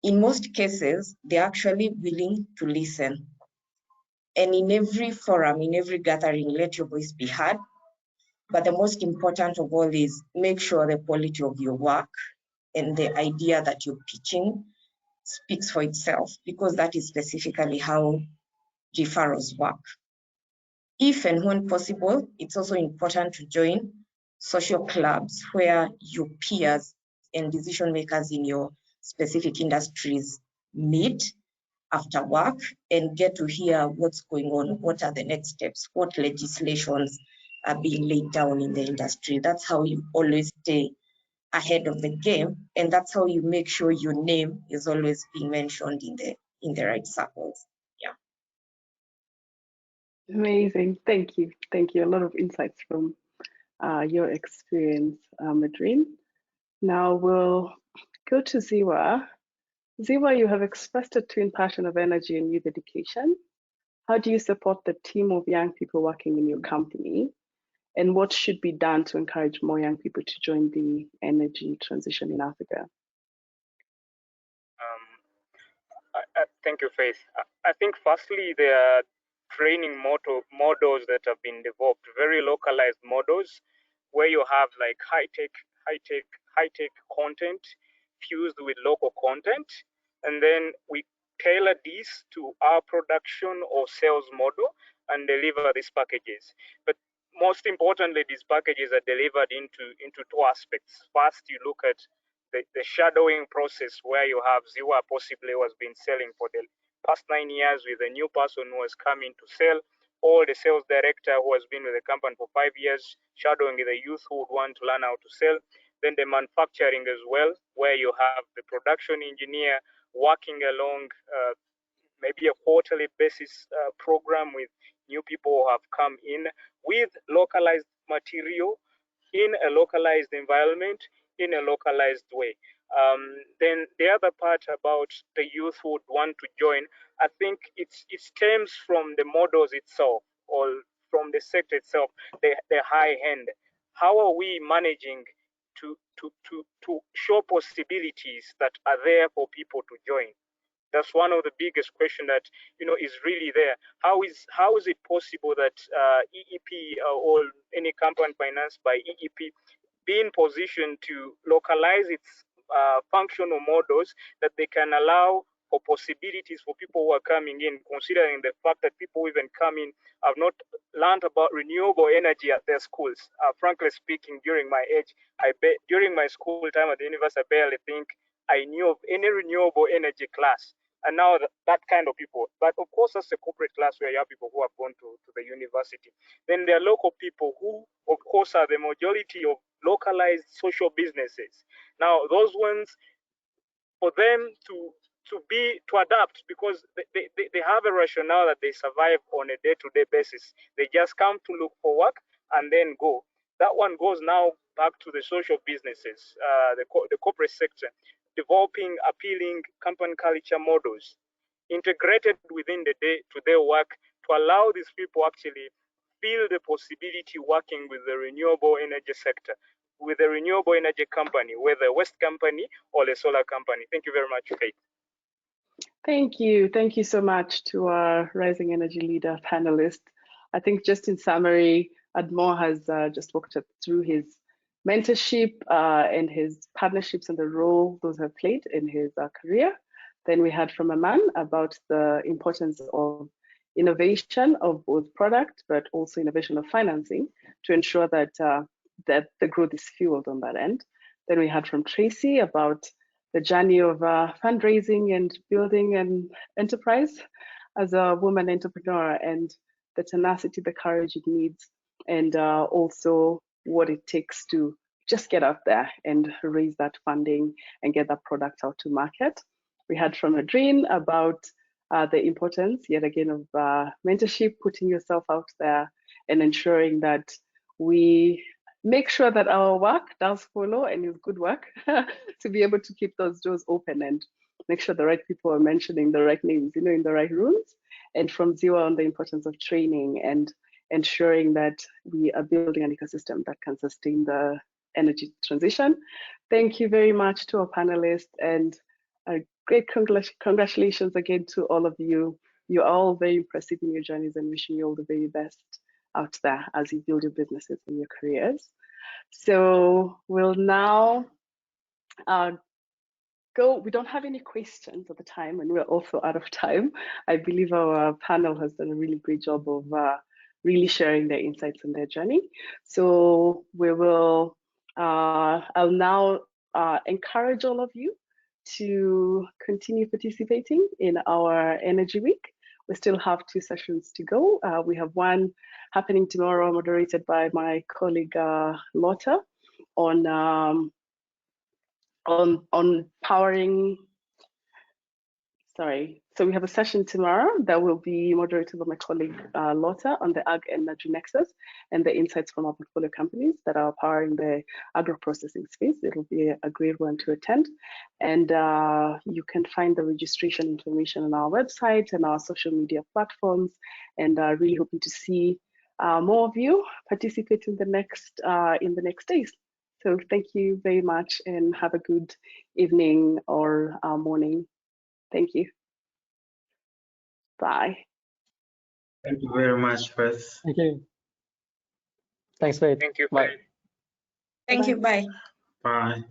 In most cases, they're actually willing to listen. And in every forum, in every gathering, let your voice be heard. But the most important of all is make sure the quality of your work and the idea that you're pitching speaks for itself, because that is specifically how referrals work. If and when possible, it's also important to join social clubs where your peers and decision makers in your specific industries meet after work and get to hear what's going on, what are the next steps, what legislations are being laid down in the industry. That's how you always stay ahead of the game, and that's how you make sure your name is always being mentioned in the right circles. Yeah. Amazing. Thank you. Thank you. A lot of insights from your experience, Madrin. Now we'll go to Ziwa. Ziwa, you have expressed a twin passion of energy and youth education. How do you support the team of young people working in your company? And what should be done to encourage more young people to join the energy transition in Africa? Thank you, Faith. I think firstly, there are training models that have been developed, very localized models, where you have like high-tech content fused with local content, and then we tailor this to our production or sales model and deliver these packages. But most importantly, these packages are delivered into two aspects. First, you look at the shadowing process, where you have Ziwa possibly who has been selling for the past 9 years with a new person who has come in to sell, or the sales director who has been with the company for 5 years, shadowing the youth who would want to learn how to sell. Then the manufacturing as well, where you have the production engineer working along maybe a quarterly basis program with new people who have come in with localized material in a localized environment in a localized way. Then the other part about the youth who would want to join, I think it stems from the models itself or from the sector itself, the high end. How are we managing to show possibilities that are there for people to join? That's one of the biggest questions that is really there. How is it possible that EEP or any company financed by EEP be in position to localize its functional models that they can allow for possibilities for people who are coming in, considering the fact that people even come in have not learned about renewable energy at their schools. Frankly speaking, during my age, during my school time at the university, I barely think I knew of any renewable energy class. And now that kind of people, but of course that's a corporate class where you have people who have gone to the university. Then there are local people who, of course, are the majority of localized social businesses. Now those ones, for them to adapt, because they have a rationale that they survive on a day-to-day basis. They just come to look for work and then go. That one goes now back to the social businesses, the corporate sector, developing appealing company culture models integrated within the day-to-day work to allow these people actually feel the possibility working with the renewable energy sector, with a renewable energy company, whether a waste company or a solar company. Thank you very much, Faith. Thank you. Thank you so much to our Rising Energy Leader panelist. I think just in summary, Admore has just walked us through his mentorship and his partnerships and the role those have played in his career. Then we heard from Aman about the importance of innovation of both product, but also innovation of financing to ensure that that the growth is fueled on that end. Then we heard from Tracy about the journey of fundraising and building an enterprise as a woman entrepreneur and the tenacity, the courage it needs, and also what it takes to just get out there and raise that funding and get that product out to market. We heard from Madrin about the importance, yet again, of mentorship, putting yourself out there and ensuring that we make sure that our work does follow and is good work to be able to keep those doors open and make sure the right people are mentioning the right names, in the right rooms. And from Ziwa on the importance of training and ensuring that we are building an ecosystem that can sustain the energy transition. Thank you very much to our panelists, and a great congratulations again to all of you. You're all very impressive in your journeys, and wishing you all the very best out there as you build your businesses and your careers. So we'll now go. We don't have any questions at the time, and we're also out of time. I believe our panel has done a really great job of really sharing their insights and their journey. So we will, I'll now encourage all of you to continue participating in our Energy Week. We still have 2 sessions to go. We have one happening tomorrow, moderated by my colleague Lotta, on powering. Sorry. So we have a session tomorrow that will be moderated by my colleague Lotta on the Ag Energy Nexus and the insights from our portfolio companies that are powering the agro-processing space. It'll be a great one to attend. And you can find the registration information on our website and our social media platforms. And really hoping to see more of you participate in the next days. So thank you very much and have a good evening or morning. Thank you. Bye. Thank you very much, Faith. Thank you. Thanks, Faith. Thank you. Bye. Thank you. Bye. Bye.